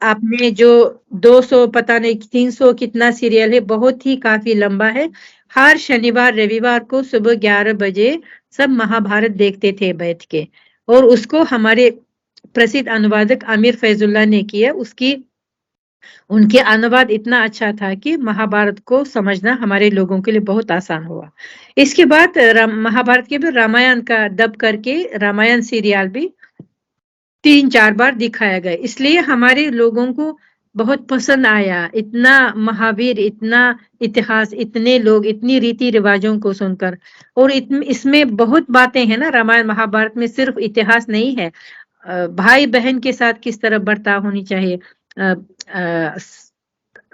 आपने जो 200 पता नहीं 300 कितना सीरियल है, बहुत ही काफी लंबा है। हर शनिवार रविवार को सुबह 11 बजे सब महाभारत देखते थे बैठ के। और उसको हमारे प्रसिद्ध अनुवादक आमिर फैजुल्लाह ने किया। उनके अनुवाद इतना अच्छा था कि महाभारत को समझना हमारे लोगों के लिए बहुत आसान हुआ। इसके बाद महाभारत के बाद रामायण का डब करके रामायण सीरियल भी 3-4 बार दिखाया गया। इसलिए हमारे लोगों को बहुत पसंद आया। इतना महावीर, इतना इतिहास, इतने लोग, इतनी रीति रिवाजों को सुनकर। और इसमें बहुत बातें हैं ना, रामायण महाभारत में सिर्फ इतिहास नहीं है। भाई बहन के साथ किस तरह बर्ताव होनी चाहिए,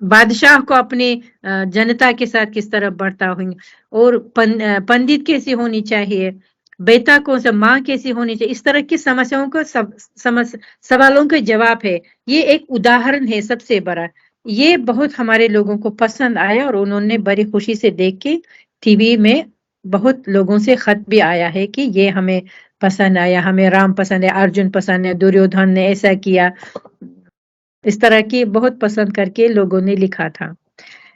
बादशाह को अपने जनता के साथ किस तरह बर्ताव होंगे, और पंडित कैसी होनी चाहिए, बेटा कौन सा, माँ कैसी होनी चाहिए, इस तरह की समस्याओं को सवालों के जवाब है। ये एक उदाहरण है सबसे बड़ा। ये बहुत हमारे लोगों को पसंद आया और उन्होंने बड़ी खुशी से देख के टीवी में बहुत लोगों से खत भी आया है कि ये हमें पसंद आया, हमें राम पसंद है, अर्जुन पसंद है, दुर्योधन ने ऐसा किया, इस तरह की बहुत पसंद करके लोगों ने लिखा था।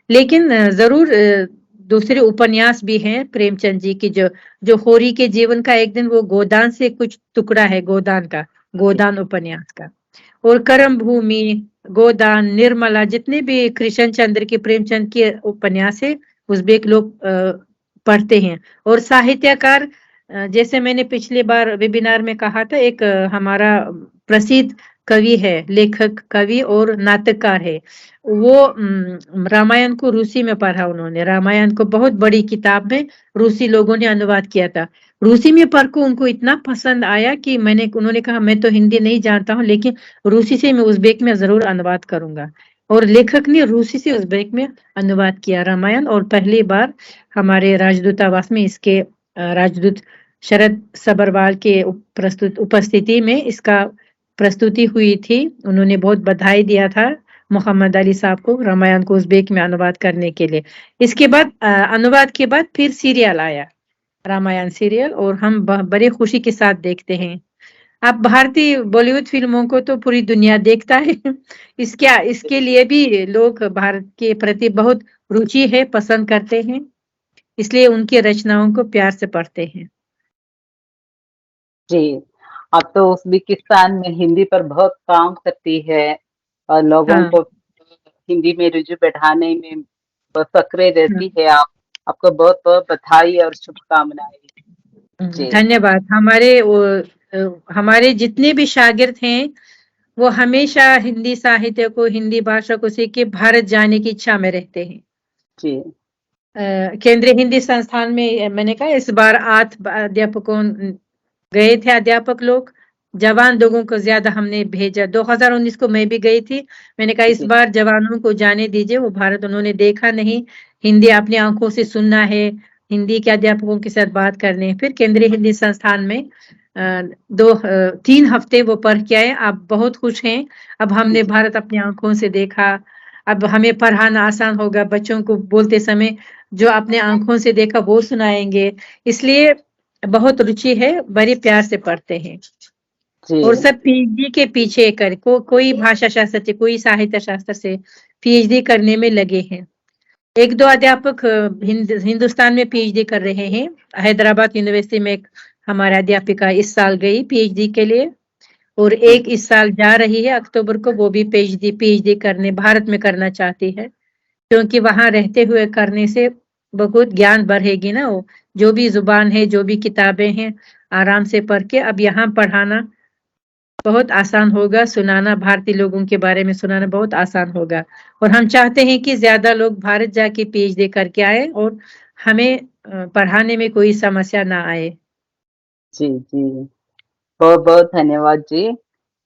लेकिन जरूर दूसरे उपन्यास भी हैं प्रेमचंद जी की, जो होरी के जीवन का एक दिन वो गोदान से कुछ टुकड़ा है, गोदान उपन्यास का। और कर्म भूमि, गोदान, निर्मला, जितने भी कृष्ण चंद्र के प्रेमचंद के उपन्यास है उज़्बेक लोग पढ़ते हैं। और साहित्यकार, जैसे मैंने पिछली बार वेबिनार में कहा था, एक हमारा प्रसिद्ध कवि है, लेखक, कवि और नाटककार है। वो रामायण को रूसी में पढ़ा उन्होंने। रामायण को बहुत बड़ी किताब में रूसी लोगों ने अनुवाद किया था। रूसी में पढ़ को उनको इतना पसंद आया कि उन्होंने कहा मैं तो हिंदी नहीं जानता हूँ, लेकिन रूसी से मैं उज़्बेक में जरूर अनुवाद करूंगा। और लेखक ने रूसी से उज़्बेक में अनुवाद किया रामायण। और पहली बार हमारे राजदूतावास में इसके राजदूत शरद सबरवाल के उपस्थिति में इसका प्रस्तुति हुई थी। उन्होंने बहुत बधाई दिया था मोहम्मद अली साहब को रामायण को उज़्बेक में अनुवाद करने के लिए। इसके बाद अनुवाद के बाद फिर सीरियल आया, रामायण सीरियल, और हम बड़े खुशी के साथ देखते हैं। अब भारतीय बॉलीवुड फिल्मों को तो पूरी दुनिया देखता है। इसके लिए भी लोग भारत के प्रति बहुत रुचि है, पसंद करते हैं, इसलिए उनकी रचनाओं को प्यार से पढ़ते हैं। जी, अब तो उज़्बेकिस्तान में हिंदी पर बहुत काम करती है और लोगों को हिंदी में रुचि बढ़ाने में बहुत सक्रिय रहती है। आपको बहुत बहुत बधाई और शुभकामनाएं। धन्यवाद। हमारे जितने भी शागिर्द हैं वो हमेशा हिंदी साहित्य को, हिंदी भाषा को सीख के भारत जाने की इच्छा में रहते हैं। जी। केंद्रीय हिंदी संस्थान में मैंने कहा इस बार 8 अध्यापकों गए थे, अध्यापक लोग, जवान लोगों को ज्यादा हमने भेजा। 2019 को मैं भी गई थी। मैंने कहा इस बार जवानों को जाने दीजिए, वो भारत उन्होंने देखा नहीं, हिंदी अपनी आंखों से सुनना है, हिंदी के अध्यापकों के साथ बात करने। फिर केंद्रीय हिंदी संस्थान में 3 हफ्ते वो पढ़ के आए। आप बहुत खुश हैं। अब हमने भारत अपनी आंखों से देखा। अब हमें पढ़ाना आसान होगा। बच्चों को बोलते समय जो अपने आंखों से देखा वो सुनाएंगे। इसलिए बहुत रुचि है, बड़े प्यार से पढ़ते हैं। जी और सब पीएचडी के पीछे कोई भाषा शास्त्र से, कोई साहित्य शास्त्र से पीएचडी करने में लगे हैं। 1-2 अध्यापक हिंदुस्तान में पीएचडी कर रहे हैं। हैदराबाद यूनिवर्सिटी में एक हमारा अध्यापिका इस साल गई पीएचडी के लिए, और एक इस साल जा रही है अक्टूबर को, वो भी पीएचडी करने भारत में करना चाहती है, क्योंकि वहां रहते हुए करने से बहुत ज्ञान बढ़ेगी ना। वो जो भी जुबान है, जो भी किताबें हैं, आराम से पढ़ के अब यहाँ पढ़ाना बहुत आसान होगा। सुनाना, भारतीय लोगों के बारे में सुनाना बहुत आसान होगा। और हम चाहते हैं कि ज्यादा लोग भारत जाके पीएचडी करके आए और हमें पढ़ाने में कोई समस्या ना आए। जी जी, बहुत बहुत धन्यवाद जी।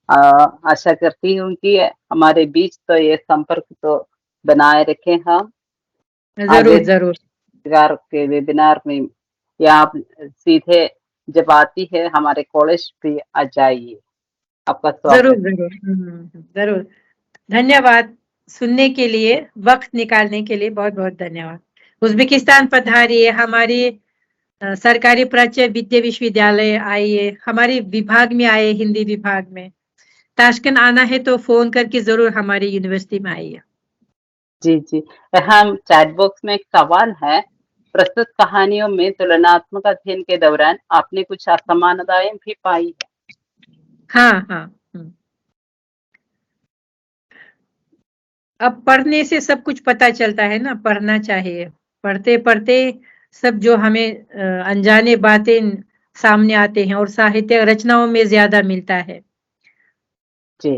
आशा करती हूँ कि हमारे बीच तो ये संपर्क तो बनाए रखे हम। जरूर जरूर प्रकार के वेबिनार में या आप सीधे जब आती है हमारे कॉलेज पे आ जाइए। आपका जरूर स्वागत। जरूर जरूर। धन्यवाद सुनने के लिए, वक्त निकालने के लिए बहुत बहुत धन्यवाद। उज्बेकिस्तान पधारिए, हमारी सरकारी प्राच्य विद्या विश्वविद्यालय आइए, हमारे विभाग में आए, हिंदी विभाग में। ताशकंद आना है तो फोन करके जरूर हमारी यूनिवर्सिटी में आइए। जी जी, हम चैट बॉक्स में एक सवाल है। प्रस्तुत कहानियों में तुलनात्मक अध्ययन के दौरान आपने कुछ असमानताएं भी पाई है? हाँ हाँ। अब पढ़ने से सब कुछ पता चलता है ना, पढ़ना चाहिए। पढ़ते पढ़ते सब जो हमें अनजाने बातें सामने आते हैं, और साहित्य रचनाओं में ज्यादा मिलता है, जी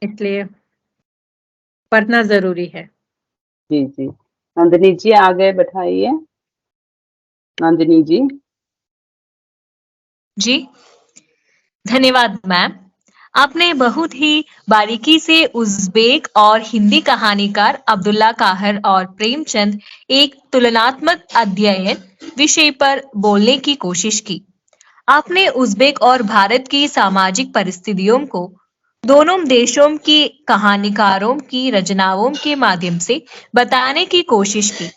इसलिए पढ़ना जरूरी है। जी जी, नंदिनी जी आगे बैठाइए। नंदिनी जी। जी, धन्यवाद मैम। आपने बहुत ही बारीकी से उज़्बेक और हिंदी कहानीकार अब्दुल्ला काहर और प्रेमचंद एक तुलनात्मक अध्ययन विषय पर बोलने की कोशिश की। आपने उज़्बेक और भारत की सामाजिक परिस्थितियों को दोनों देशों की कहानीकारों की रचनाओं के माध्यम से बताने की कोशिश की।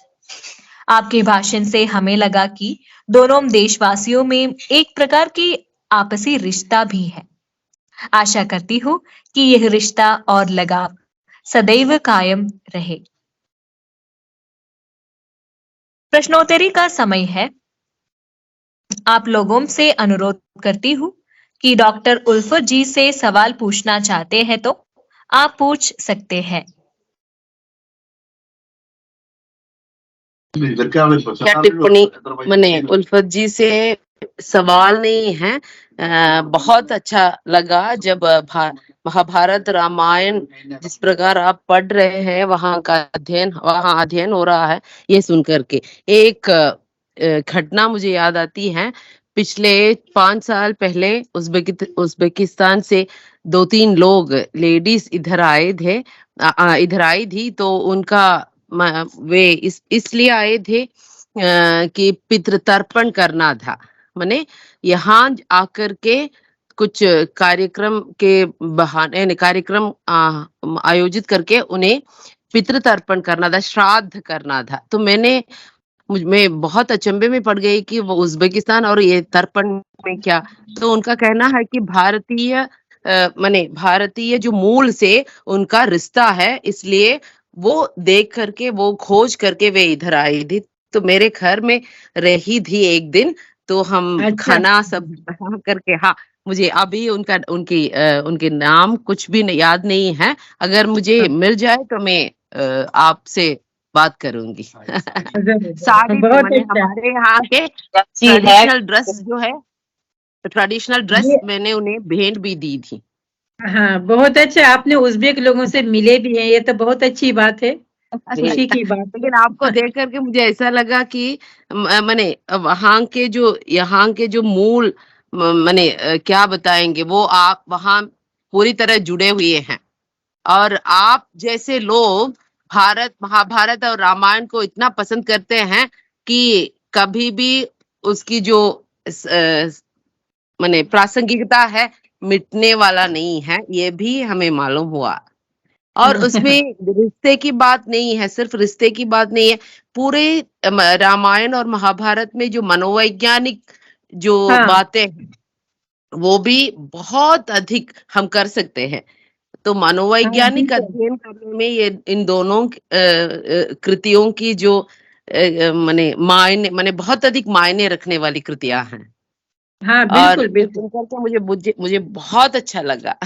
आपके भाषण से हमें लगा कि दोनों देशवासियों में एक प्रकार की आपसी रिश्ता भी है। आशा करती हूँ कि यह रिश्ता और लगाव सदैव कायम रहे। प्रश्नोत्तरी का समय है। आप लोगों से अनुरोध करती हूँ कि डॉक्टर उल्फत जी से सवाल पूछना चाहते हैं तो आप पूछ सकते हैं। क्या टिप्पणी मैंने उल्फत जी से सवाल नहीं है। बहुत अच्छा लगा जब महाभारत रामायण जिस प्रकार आप पढ़ रहे हैं वहाँ अध्ययन हो रहा है, ये सुन करके एक घटना मुझे याद आती है। पिछले 5 साल पहले उज्बेकिस्तान से 2-3 लोग लेडीज इधर आई थी। तो उनका वे इसलिए आए थे कि पितृतर्पण करना था। माने यहाँ आकर के कुछ कार्यक्रम आयोजित करके उन्हें पितृतर्पण करना था, श्राद्ध करना था। तो मैं बहुत अचंभे में पड़ गई कि वो उज्बेकिस्तान और ये तर्पण में क्या। तो उनका कहना है कि भारतीय जो मूल से उनका रिश्ता है, इसलिए वो देख करके, वो खोज करके वे इधर आई थी। तो मेरे घर में रही थी एक दिन। तो हम अच्छा। खाना सब बना करके, हाँ, मुझे अभी उनके नाम कुछ भी याद नहीं है। अगर मुझे मिल जाए तो मैं आपसे बात करूंगी। साड़ी बहुत मैंने अच्छा। हमारे यहाँ के ट्रेडिशनल ड्रेस ये- मैंने उन्हें भेंट भी दी थी। हाँ, बहुत अच्छा। आपने उज़्बेक लोगों से मिले भी हैं, ये तो बहुत अच्छी बात है, खुशी की बात है। लेकिन आपको देख करके मुझे ऐसा लगा कि माने वहाँ के जो मूल माने क्या बताएंगे, वो आप वहाँ पूरी तरह जुड़े हुए हैं। और आप जैसे लोग महाभारत और रामायण को इतना पसंद करते हैं कि कभी भी उसकी जो माने प्रासंगिकता है, मिटने वाला नहीं है, ये भी हमें मालूम हुआ। और उसमें रिश्ते की बात नहीं है, सिर्फ रिश्ते की बात नहीं है, पूरे रामायण और महाभारत में जो मनोवैज्ञानिक जो हाँ बातें हैं, वो भी बहुत अधिक हम कर सकते हैं। तो हाँ मनोवैज्ञानिक बिल्कुल अध्ययन करने में ये इन दोनों कृतियों की जो माने बहुत अधिक मायने रखने वाली कृतियां हैं। हाँ और बिल्कुल ये बिल्कुल सुनकर के मुझे मुझे बहुत अच्छा लगा।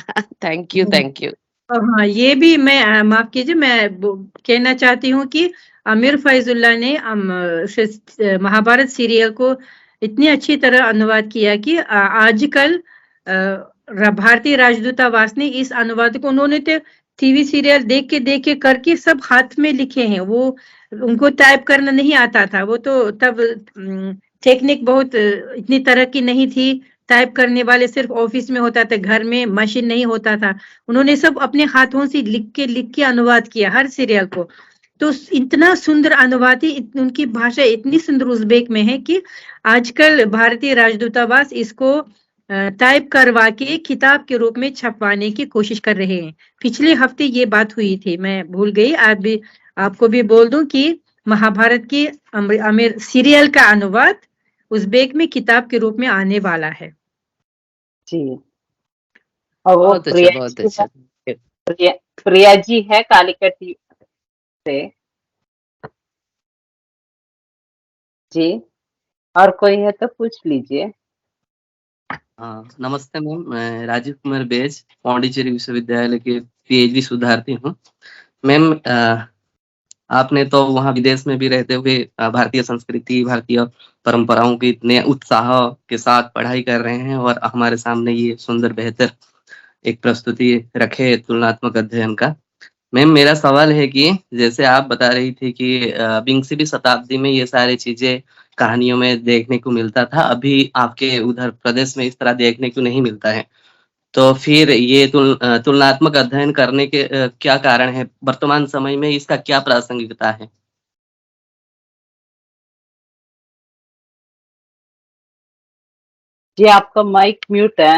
Thank you, thank you. और हाँ ये भी मैं माफ कीजिए मैं कहना चाहती हूँ कि आमिर फैजुल्ला ने महाभारत सीरियल को इतनी अच्छी तरह अनुवाद किया कि आजकल भारतीय राजदूतावास ने इस अनुवाद को उन्होंने तो टीवी सीरियल देख के करके सब हाथ में लिखे हैं। वो उनको टाइप करना नहीं आता था, वो तो तब टेक्निक बहुत इतनी तरक्की नहीं थी, टाइप करने वाले सिर्फ ऑफिस में होता था, घर में मशीन नहीं होता था। उन्होंने सब अपने हाथों से लिख के अनुवाद किया हर सीरियल को। तो इतना सुंदर अनुवाद है, उनकी भाषा इतनी सुंदर उज़्बेक में है कि आजकल भारतीय राजदूतावास इसको टाइप करवा के किताब के रूप में छपवाने की कोशिश कर रहे हैं। पिछले हफ्ते ये बात हुई थी, मैं भूल गई। आपको भी बोल दूं कि महाभारत की आमिर सीरियल का अनुवाद उज़्बेक में किताब के रूप में आने वाला है। जी। और वो बहुत अच्छा, बहुत जी अच्छा। है, प्रिया जी है कालीकट से। जी, और कोई है तो पूछ लीजिए। हाँ, नमस्ते मैम, मैं राजीव कुमार बेज पांडिचेरी विश्वविद्यालय के पीएचडी शोधार्थी हूँ। मैम, आपने तो वहाँ विदेश में भी रहते हुए भारतीय संस्कृति, भारतीय परंपराओं के इतने उत्साह के साथ पढ़ाई कर रहे हैं और हमारे सामने ये सुंदर बेहतर एक प्रस्तुति रखे तुलनात्मक अध्ययन का। मैम, मेरा सवाल है कि जैसे आप बता रही थी कि 20वीं शताब्दी में ये सारी चीजें कहानियों में देखने को मिलता था, अभी आपके उधर प्रदेश में इस तरह देखने को नहीं मिलता है, तो फिर ये तुलनात्मक अध्ययन करने के क्या कारण है? वर्तमान समय में इसका क्या प्रासंगिकता है? जी, आपका माइक म्यूट है।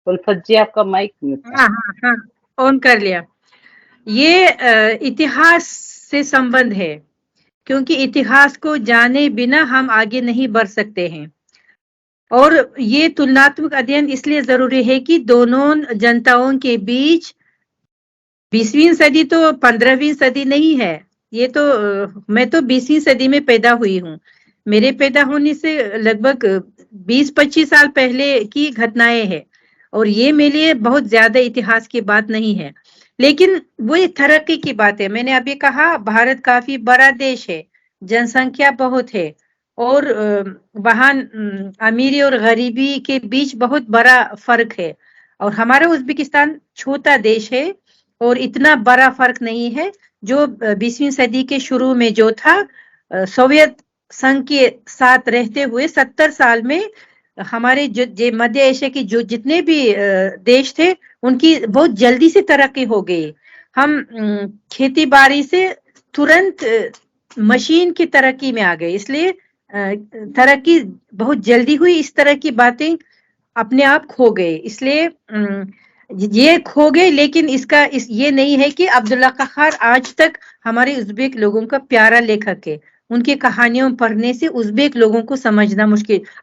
उल्फत जी, आपका माइक म्यूट है। हाँ हाँ हाँ, ऑन कर लिया। ये इतिहास से संबंध है, क्योंकि इतिहास को जाने बिना हम आगे नहीं बढ़ सकते हैं। और ये तुलनात्मक अध्ययन इसलिए जरूरी है कि दोनों जनताओं के बीच 20वीं सदी तो 15वीं सदी नहीं है। ये तो मैं तो 20वीं सदी में पैदा हुई हूँ। मेरे पैदा होने से लगभग 20-25 साल पहले की घटनाएं हैं, और ये मेरे लिए बहुत ज्यादा इतिहास की बात नहीं है, लेकिन वो ये तरक्की की बात है। मैंने अभी कहा भारत काफी बड़ा देश है, जनसंख्या बहुत है, और वहाँ अमीरी और गरीबी के बीच बहुत बड़ा फर्क है। और हमारा उज़्बेकिस्तान छोटा देश है और इतना बड़ा फर्क नहीं है जो 20वीं सदी के शुरू में जो था। सोवियत संघ के साथ रहते हुए 70 साल में हमारे जो मध्य एशिया के जो जितने भी देश थे, उनकी बहुत जल्दी से तरक्की हो गई। हम खेती बाड़ी से तुरंत मशीन की तरक्की में आ गए, इसलिए तरक्की बहुत जल्दी हुई। इस तरह की बातें अपने आप खो गए, इसलिए ये खो गए। लेकिन ये नहीं है कि अब्दुल्ला कहार आज तक हमारे उज़्बेक लोगों का प्यारा लेखक है। उनकी कहानियों पढ़ने से उज़्बेक लोगों को समझना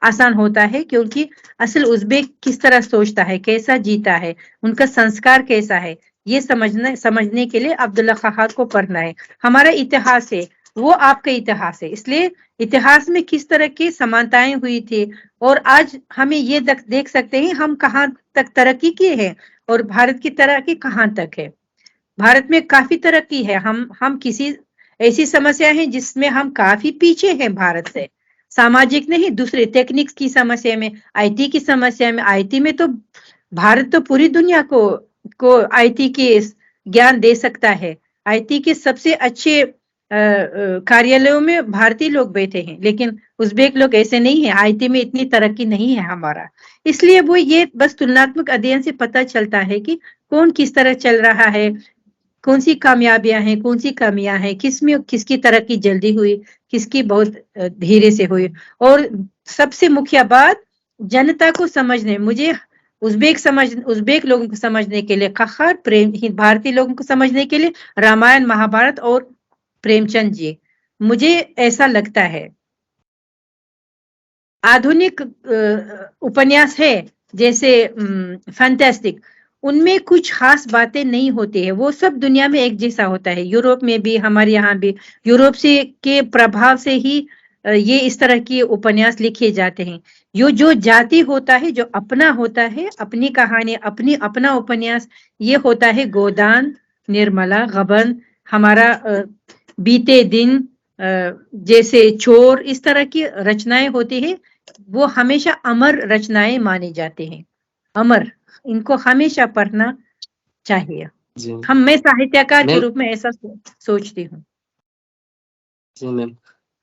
आसान होता है, क्योंकि असल उज़्बेक किस तरह सोचता है, कैसा जीता है, उनका संस्कार कैसा है, ये समझने के लिए अब्दुल्ला कहार को पढ़ना है। हमारा इतिहास है, वो आपका इतिहास है, इसलिए इतिहास में किस तरह की समानताएं हुई थी, और आज हमें ये देख सकते हैं हम कहाँ तक तरक्की किए हैं और भारत की तरक्की कहाँ तक है। भारत में काफी तरक्की है। हम किसी ऐसी समस्या है जिसमें हम काफी पीछे हैं भारत से, सामाजिक नहीं, दूसरे टेक्निक्स की समस्या में, आईटी की समस्या में। आईटी में तो भारत तो पूरी दुनिया को आईटी के ज्ञान दे सकता है। आईटी के सबसे अच्छे कार्यालयों में भारतीय लोग बैठे हैं, लेकिन उज़्बेक लोग ऐसे नहीं है। आईटी में इतनी तरक्की नहीं है हमारा, इसलिए वो ये बस तुलनात्मक अध्ययन से पता चलता है कि कौन किस तरह चल रहा है, कौन सी कामयाबियां हैं, कौन सी कमियां हैं, किसमें किसकी तरक्की जल्दी हुई, किसकी बहुत धीरे से हुई। और सबसे मुख्य बात, जनता को समझने, मुझे उज़्बेक लोगों को समझने के लिए, खखर भारतीय लोगों को समझने के लिए रामायण महाभारत और प्रेमचंद जी, मुझे ऐसा लगता है। आधुनिक उपन्यास है जैसे फैंटास्टिक, उनमें कुछ खास बातें नहीं होती है, वो सब दुनिया में एक जैसा होता है। यूरोप में भी, हमारे यहाँ भी, यूरोप से के प्रभाव से ही ये इस तरह के उपन्यास लिखे जाते हैं। जो जाति होता है, जो अपना होता है, अपनी कहानी, अपना उपन्यास, ये होता है गोदान, निर्मला, गबन, हमारा बीते दिन, जैसे चोर, इस तरह की रचनाएं होती है, वो हमेशा अमर रचनाएं माने जाते हैं। अमर, इनको हमेशा पढ़ना चाहिए। जी मैं साहित्यकार के मैम। रूप में ऐसा सोचती हूँ। जी ma'am,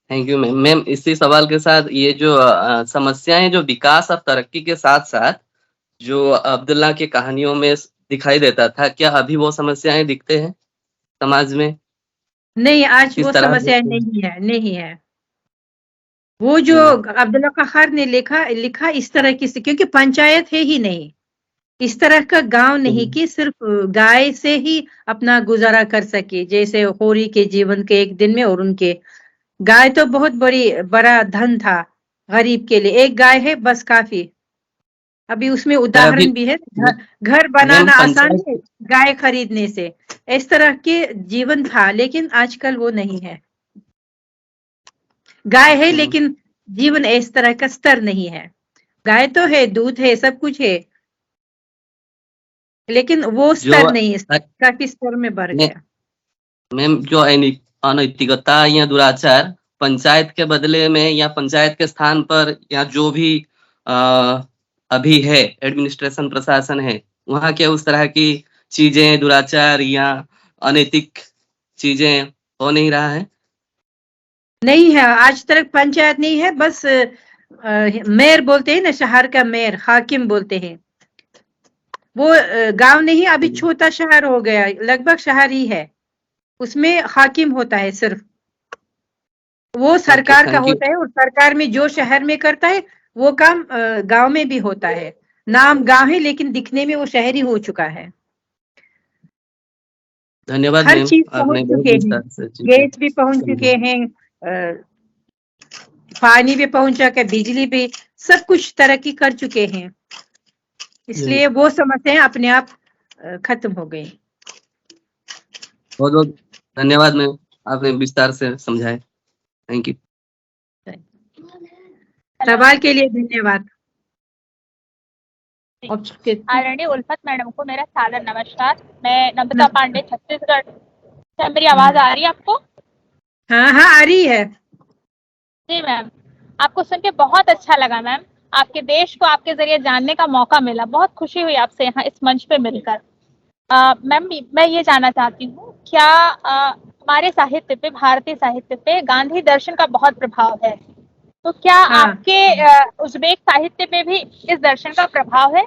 thank you ma'am. Ma'am, इसी सवाल के साथ ये जो समस्याएं जो विकास और तरक्की के साथ साथ जो अब्दुल्ला की कहानियों में दिखाई देता था, क्या अभी वो समस्याएं दिखते हैं समाज में? नहीं, आज किस वो तरह समस्या देखते हैं? नहीं है। वो जो जी अब्दुल्ला कहार ने लिखा इस तरह की, क्योंकि पंचायत है ही नहीं, इस तरह का गांव नहीं कि सिर्फ गाय से ही अपना गुजारा कर सके, जैसे होरी के जीवन के एक दिन में। और उनके गाय तो बहुत बड़ा धन था गरीब के लिए, एक गाय है बस काफी। अभी उसमें अभी उदाहरण भी है, घर मैम बनाना आसान है पंचायत गाय खरीदने से, इस तरह के जीवन था। लेकिन आजकल वो नहीं है, गाय है लेकिन जीवन इस तरह का स्तर नहीं है। गाय तो है, दूध है, सब कुछ है, लेकिन वो जो स्तर नहीं है, काफी स्तर में बढ़ मैं- गया। मैम, जो अनैतिकता या दुराचार पंचायत के बदले में या पंचायत के स्थान पर या जो भी अभी है एडमिनिस्ट्रेशन, प्रशासन है, वहाँ क्या उस तरह की चीजें, दुराचार या अनैतिक चीजें हो नहीं रहा है? नहीं है, आज तक पंचायत नहीं है, बस मेयर बोलते हैं ना, शहर का मेयर, हाकिम बोलते हैं। वो गांव नहीं, अभी छोटा शहर हो गया, लगभग शहर ही है, उसमें हाकिम होता है सिर्फ। वो सरकार का थैंक यू। होता है, और सरकार में जो शहर में करता है वो काम गांव में भी होता है। नाम गांव है लेकिन दिखने में वो शहरी हो चुका है। धन्यवाद हर मैम, चीज पहुंच आपने बहुत चुके हैं, विस्तार से चीजें गैस भी पहुंच चुके हैं, पानी भी पहुंच चुका है, बिजली भी, सब कुछ तरक्की कर चुके हैं, इसलिए वो समस्याएं अपने आप खत्म हो गई। बहुत बहुत धन्यवाद मैम, आपने विस्तार से समझाए। Thank you. सवाल के लिए धन्यवाद। आदरणीय उल्फत मैडम को मेरा सादर नमस्कार। मैं नम्रता पांडे, छत्तीसगढ़। क्या मेरी आवाज आ रही है आपको? हाँ हाँ, आ रही है। जी मैम, आपको सुन के बहुत अच्छा लगा मैम। आपके देश को आपके जरिए जानने का मौका मिला, बहुत खुशी हुई आपसे यहाँ इस मंच पे मिलकर। मैम, मैं ये जानना चाहती हूँ, क्या हमारे साहित्य पे, भारतीय साहित्य पे गांधी दर्शन का बहुत प्रभाव है, तो क्या आपके उज़्बेक साहित्य पे भी इस दर्शन का प्रभाव है?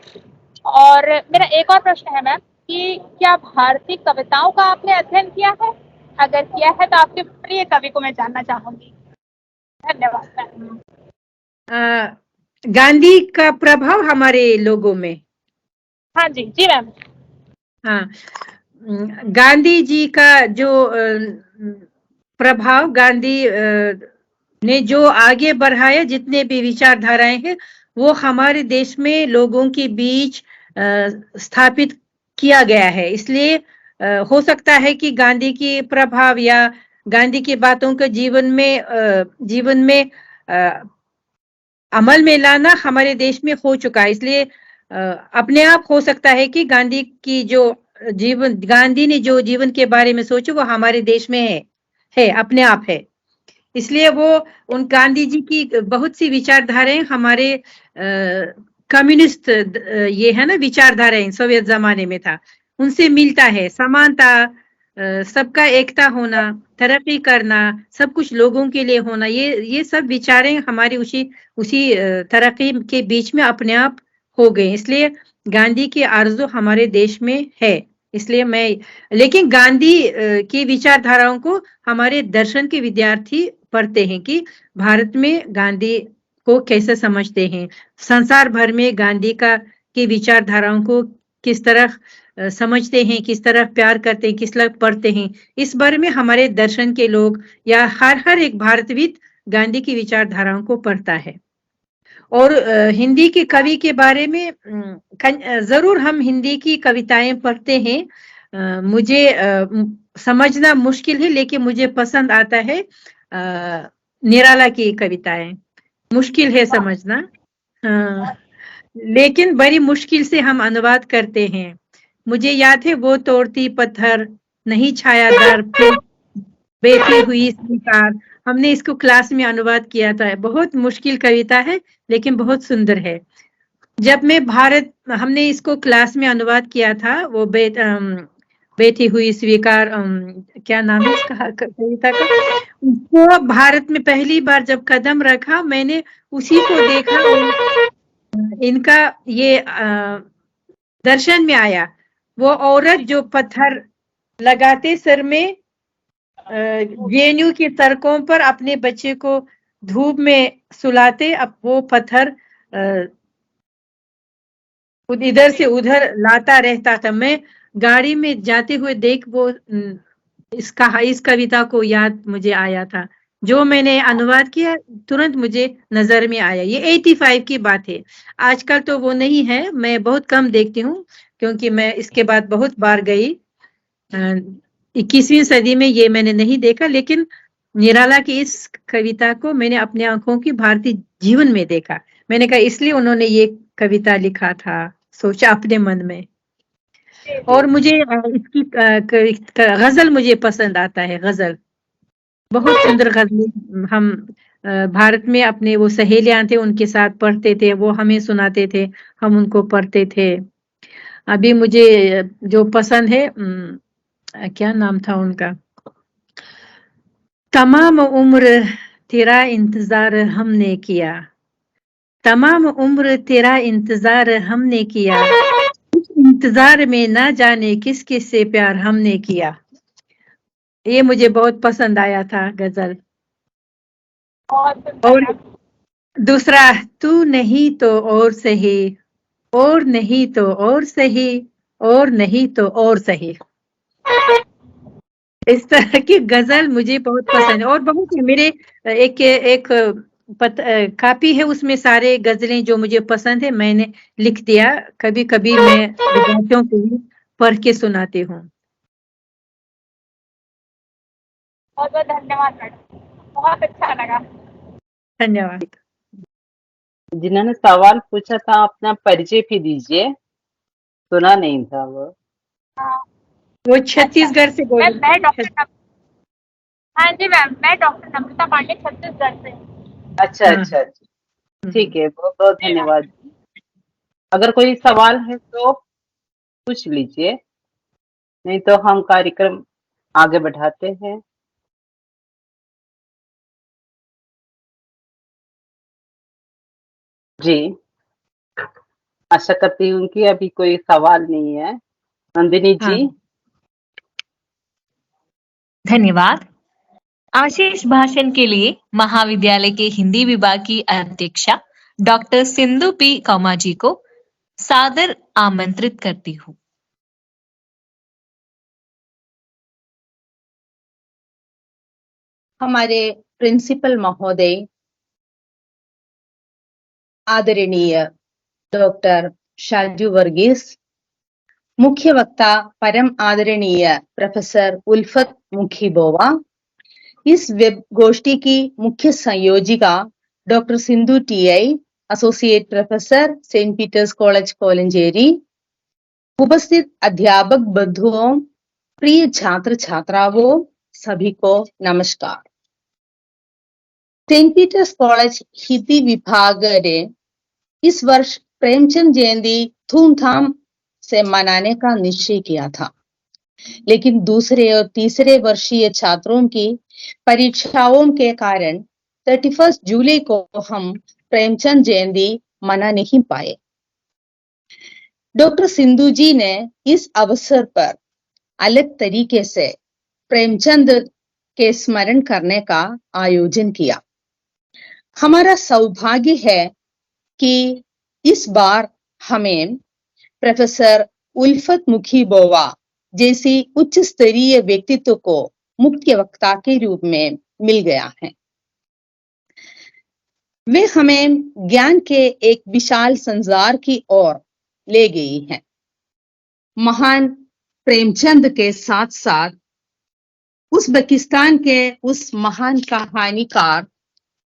और मेरा एक और प्रश्न है मैम कि क्या भारतीय कविताओं का आपने अध्ययन किया है? अगर किया है तो आपके प्रिय कवि को मैं जानना चाहूंगी। धन्यवाद मैम। गांधी का प्रभाव हमारे लोगों में। हाँ जी, जी मैम। हाँ, गांधी जी का जो प्रभाव, गांधी ने जो आगे बढ़ाया, जितने भी विचारधाराएं हैं, वो हमारे देश में लोगों के बीच स्थापित किया गया है। इसलिए हो सकता है कि गांधी की प्रभाव या गांधी की बातों को जीवन में अमल में लाना हमारे देश में हो चुका है। इसलिए अपने आप हो सकता है कि गांधी ने जो जीवन के बारे में सोचा वो हमारे देश में है, अपने आप है। इसलिए वो उन गांधी जी की बहुत सी विचारधाराएं हमारे कम्युनिस्ट ये है ना विचारधाराएं, सोवियत जमाने में था, उनसे मिलता है। समानता, सबका एकता होना, तरक्की करना, सब कुछ लोगों के लिए होना, ये सब विचारें हमारी उसी तरक्की के बीच में अपने आप हो गए। इसलिए गांधी की आरज़ू हमारे देश में है। इसलिए लेकिन गांधी की विचारधाराओं को हमारे दर्शन के विद्यार्थी पढ़ते हैं कि भारत में गांधी को कैसे समझते हैं, संसार भर में गांधी का की विचारधाराओं को किस तरह समझते हैं, किस तरह प्यार करते हैं, किस तरह पढ़ते हैं, इस बारे में हमारे दर्शन के लोग या हर एक भारतविद गांधी की विचारधाराओं को पढ़ता है। और हिंदी के कवि के बारे में जरूर हम हिंदी की कविताएं पढ़ते हैं। मुझे समझना मुश्किल है, लेकिन मुझे पसंद आता है निराला की कविताएं। मुश्किल है समझना, लेकिन बड़ी मुश्किल से हम अनुवाद करते हैं। मुझे याद है वो तोड़ती पत्थर नहीं छायादार पे बैठी हुई स्वीकार, हमने इसको क्लास में अनुवाद किया था। बहुत मुश्किल कविता है लेकिन बहुत सुंदर है। जब मैं हमने इसको क्लास में अनुवाद किया था, वो बैठी हुई स्वीकार, क्या नाम है इसका कविता का, उसको भारत में पहली बार जब कदम रखा मैंने उसी को देखा। इनका ये दर्शन में आया, वो औरत जो पत्थर लगाते सर में जेएनयू की सड़कों पर अपने बच्चे को धूप में सुलाते, अब वो पत्थर इधर से उधर लाता रहता था। मैं गाड़ी में जाते हुए देख वो इस कविता को याद मुझे आया था, जो मैंने अनुवाद किया तुरंत मुझे नजर में आया। ये 85 की बात है, आजकल तो वो नहीं है, मैं बहुत कम देखती हूँ क्योंकि मैं इसके बाद बहुत बार गई। 21वीं सदी में ये मैंने नहीं देखा, लेकिन निराला की इस कविता को मैंने अपने आंखों की भारतीय जीवन में देखा। मैंने कहा इसलिए उन्होंने ये कविता लिखा था, सोचा अपने मन में। और मुझे इसकी गजल मुझे पसंद आता है, गजल बहुत सुंदर गजल। हम भारत में अपने वो सहेलियां थे उनके साथ पढ़ते थे, वो हमें सुनाते थे, हम उनको पढ़ते थे। अभी मुझे जो पसंद है, क्या नाम था उनका, तमाम उम्र तेरा इंतजार हमने किया, तमाम उम्र तेरा इंतजार हमने किया, इंतजार में ना जाने किस किस से प्यार हमने किया। ये मुझे बहुत पसंद आया था गजल। और दूसरा, तू नहीं तो और सही, और नहीं तो और सही, और नहीं तो और सही। इस तरह की गजल मुझे बहुत पसंद है। और बहुत मेरे एक कापी है, उसमें सारे गजलें जो मुझे पसंद है मैंने लिख दिया। कभी कभी मैं विद्यार्थियों को भी पढ़ के सुनाती हूँ। बहुत बहुत धन्यवाद मैडम, बहुत अच्छा लगा। धन्यवाद। जिन्होंने सवाल पूछा था अपना परिचय भी दीजिए, सुना नहीं था वो छत्तीसगढ़ से बोल मैं डॉक्टर, हाँ जी मैम, मैं डॉक्टर नम्रता पांडे छत्तीसगढ़ से। अच्छा अच्छा अच्छा, ठीक है, बहुत बहुत धन्यवाद। अगर कोई सवाल है तो पूछ लीजिए, नहीं तो हम कार्यक्रम आगे बढ़ाते हैं। जी, आशा करती हूँ कि अभी कोई सवाल नहीं है। नंदिनी जी। धन्यवाद। आशीष भाषण के लिए महाविद्यालय के हिंदी विभाग की अध्यक्षा डॉक्टर सिंधु पी कौमा जी को सादर आमंत्रित करती हूँ। हमारे प्रिंसिपल महोदय आदरणीय डॉक्टर शाजू वर्गीस, मुख्य वक्ता परम आदरणीय प्रोफेसर उल्फत मुखीबोवा, इस वेब गोष्ठी की मुख्य संयोजिका doctor Sindhu T I, associate professor Saint Peter's college Kolenchery, उपस्थित अध्यापक बंधुओं, प्रिय छात्र छात्राओं, सभी को नमस्कार। सेंट पीटर्स कॉलेज हिंदी विभाग ने इस वर्ष प्रेमचंद जयंती धूमधाम से मनाने का निश्चय किया था, लेकिन दूसरे और तीसरे वर्षीय छात्रों की परीक्षाओं के कारण 31 जुलाई को हम प्रेमचंद जयंती मना नहीं पाए। डॉक्टर सिंधु जी ने इस अवसर पर अलग तरीके से प्रेमचंद के स्मरण करने का आयोजन किया। हमारा सौभाग्य है कि इस बार हमें प्रोफेसर उल्फत मुखी बोवा जैसी उच्च स्तरीय व्यक्तित्व को मुख्य वक्ता के रूप में मिल गया है। वे हमें ज्ञान के एक विशाल संसार की ओर ले गई हैं। महान प्रेमचंद के साथ साथ उज़्बेकिस्तान के उस महान कहानीकार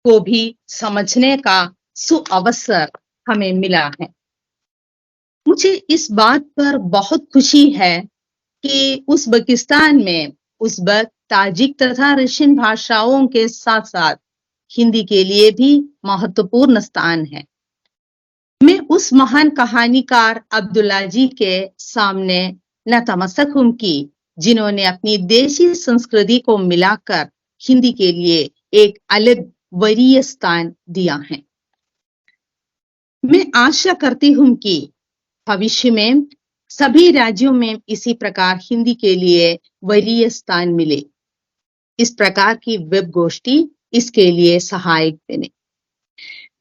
को भी समझने का सुअवसर हमें मिला है। मुझे इस बात पर बहुत खुशी है कि उज़्बेकिस्तान में उज़्बेक, ताजिक तथा रशियन भाषाओं के साथ साथ हिंदी के लिए भी महत्वपूर्ण स्थान है। मैं उस महान कहानीकार अब्दुल्ला जी के सामने नतमस्तक हूं कि जिन्होंने अपनी देशी संस्कृति को मिलाकर हिंदी के लिए एक अलग वरीय स्थान दिया है। मैं आशा करती हूं कि भविष्य में सभी राज्यों में इसी प्रकार हिंदी के लिए वरीय स्थान मिले। इस प्रकार की वेब गोष्ठी इसके लिए सहायक बने।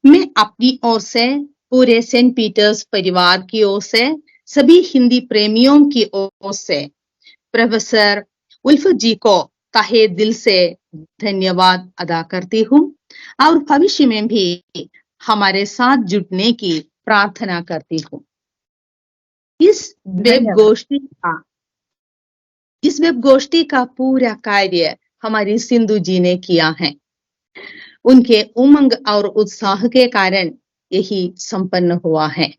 मैं अपनी ओर से, पूरे सेंट पीटर्स परिवार की ओर से, सभी हिंदी प्रेमियों की ओर से प्रोफेसर उल्फत जी को तहे दिल से धन्यवाद अदा करती हूँ और भविष्य में भी हमारे साथ जुड़ने की प्रार्थना करती हूँ। इस वेब गोष्ठी का पूरा कार्य हमारी सिंधु जी ने किया है। उनके उमंग और उत्साह के कारण यही संपन्न हुआ है।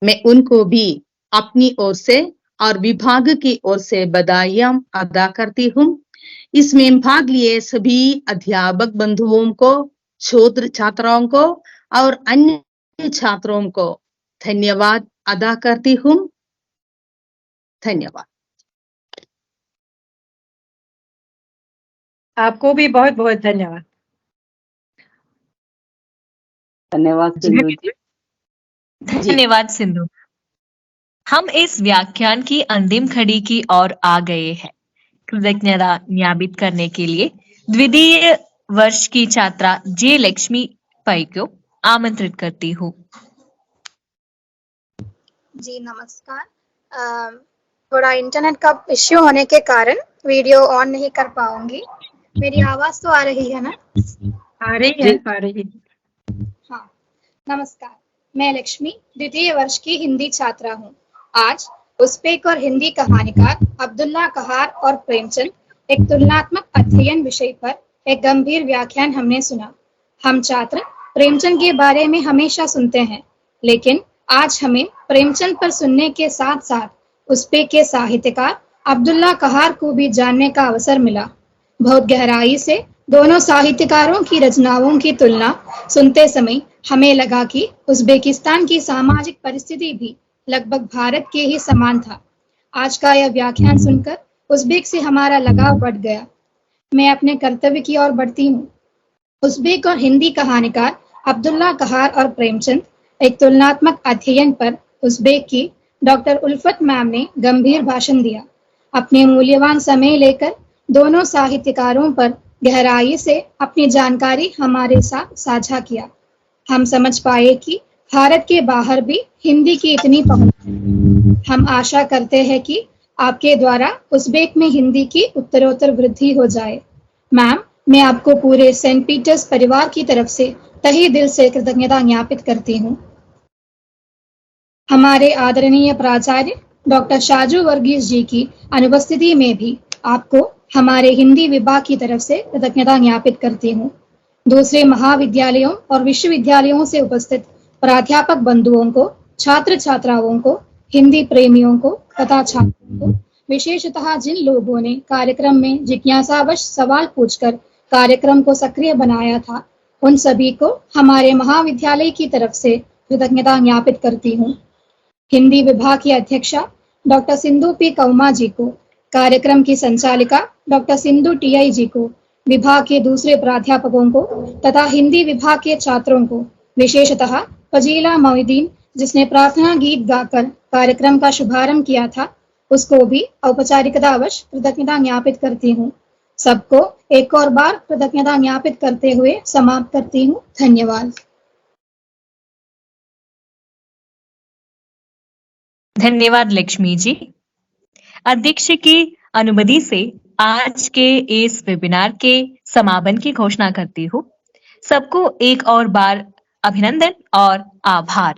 मैं उनको भी अपनी ओर से और विभाग की ओर से बधाइयां अदा करती हूँ। इसमें भाग लिए सभी अध्यापक बंधुओं को, छात्र छात्राओं को और अन्य छात्रों को धन्यवाद अदा करती हूँ। धन्यवाद। आपको भी बहुत बहुत धन्यवाद। धन्यवाद सिंधु जी। धन्यवाद सिंधु। हम इस व्याख्यान की अंतिम खड़ी की ओर आ गए हैं। कृतज्ञता ज्ञापित करने के लिए द्वितीय वर्ष की छात्रा जे लक्ष्मी पै को आमंत्रित करती हूँ। जी नमस्कार। थोड़ा इंटरनेट का इश्यू होने के कारण वीडियो ऑन नहीं कर पाऊंगी। मेरी आवाज तो आ रही है ना? आ रही है। हाँ, नमस्कार। मैं लक्ष्मी द्वितीय वर्ष की हिंदी छात्रा हूँ। आज उज़्बेक और हिंदी कहानीकार अब्दुल्ला कहार और प्रेमचंद एक तुलनात्मक अध्ययन विषय पर एक गंभीर व्याख्यान हमने सुना। हम छात्र प्रेमचंद के बारे में हमेशा सुनते हैं, लेकिन आज हमें प्रेमचंद पर सुनने के साथ साथ उज़्बेक के साहित्यकार अब्दुल्ला कहार को भी जानने का अवसर मिला। बहुत गहराई से दोनों साहित्यकारों की रचनाओं की तुलना सुनते समय हमें लगा कि उज़्बेकिस्तान की सामाजिक परिस्थिति भी लगभग भारत के ही समान था। आज का यह व्याख्यान सुनकर उज़्बेक से हमारा लगाव बढ़ गया। मैं अपने कर्तव्य की ओर बढ़ती हूँ। उज़्बेक और हिंदी कहानीकार अब्दुल्ला कहार और प्रेमचंद एक तुलनात्मक अध्ययन पर उज़्बेक की डॉक्टर उल्फत मैम ने गंभीर भाषण दिया। अपने मूल्यवान समय लेकर दोनों साहित्यकारों पर गहराई से अपनी जानकारी हमारे साथ साझा किया। हम समझ पाए कि भारत के बाहर भी हिंदी की इतनी पहुंच। हम आशा करते हैं कि आपके द्वारा उज़्बेक में हिंदी की उत्तरोत्तर वृद्धि हो जाए। मैम, मैं आपको पूरे सेंट पीटर्स परिवार की तरफ से तहे दिल से कृतज्ञता ज्ञापित करती हूँ। हमारे आदरणीय प्राचार्य डॉक्टर शाजू वर्गीस जी की अनुपस्थिति में भी आपको हमारे हिंदी विभाग की तरफ से कृतज्ञता ज्ञापित करती हूँ। दूसरे महाविद्यालयों और विश्वविद्यालयों से उपस्थित प्राध्यापक बंधुओं को, छात्र छात्राओं को, हिंदी प्रेमियों को तथा छात्रों को, विशेषतः जिन लोगों ने कार्यक्रम में जिज्ञासावश सवाल पूछकर कार्यक्रम को सक्रिय बनाया था, उन सभी को हमारे महाविद्यालय की तरफ से कृतज्ञता ज्ञापित करती हूँ। हिंदी विभाग की अध्यक्षा डॉक्टर सिंधु पी कौमा जी को, कार्यक्रम की संचालिका डॉक्टर सिंधु टीआई जी को, विभाग के दूसरे प्राध्यापकों को तथा हिंदी विभाग के छात्रों को, विशेषतः फजीला मोइदीन जिसने प्रार्थना गीत गाकर कार्यक्रम का शुभारंभ किया था, उसको भी औपचारिकतावश कृतज्ञता ज्ञापित करती हूँ। सबको एक और बार कृतज्ञता ज्ञापित करते हुए समाप्त करती हूँ। धन्यवाद। धन्यवाद लक्ष्मी जी। अध्यक्ष की अनुमति से आज के इस वेबिनार के समापन की घोषणा करती हूँ। सबको एक और बार अभिनंदन और आभार।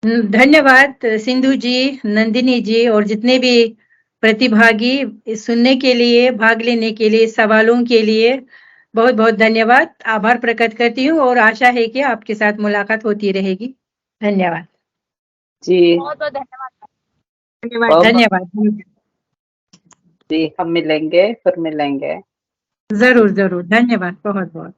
धन्यवाद सिंधु जी, नंदिनी जी और जितने भी प्रतिभागी सुनने के लिए, भाग लेने के लिए, सवालों के लिए बहुत बहुत धन्यवाद। आभार प्रकट करती हूँ और आशा है कि आपके साथ मुलाकात होती रहेगी। धन्यवाद जी। बहुत बहुत धन्यवाद। बहुत- धन्यवाद। जी, हम मिलेंगे, फिर मिलेंगे। जरूर जरूर, धन्यवाद बहुत बहुत।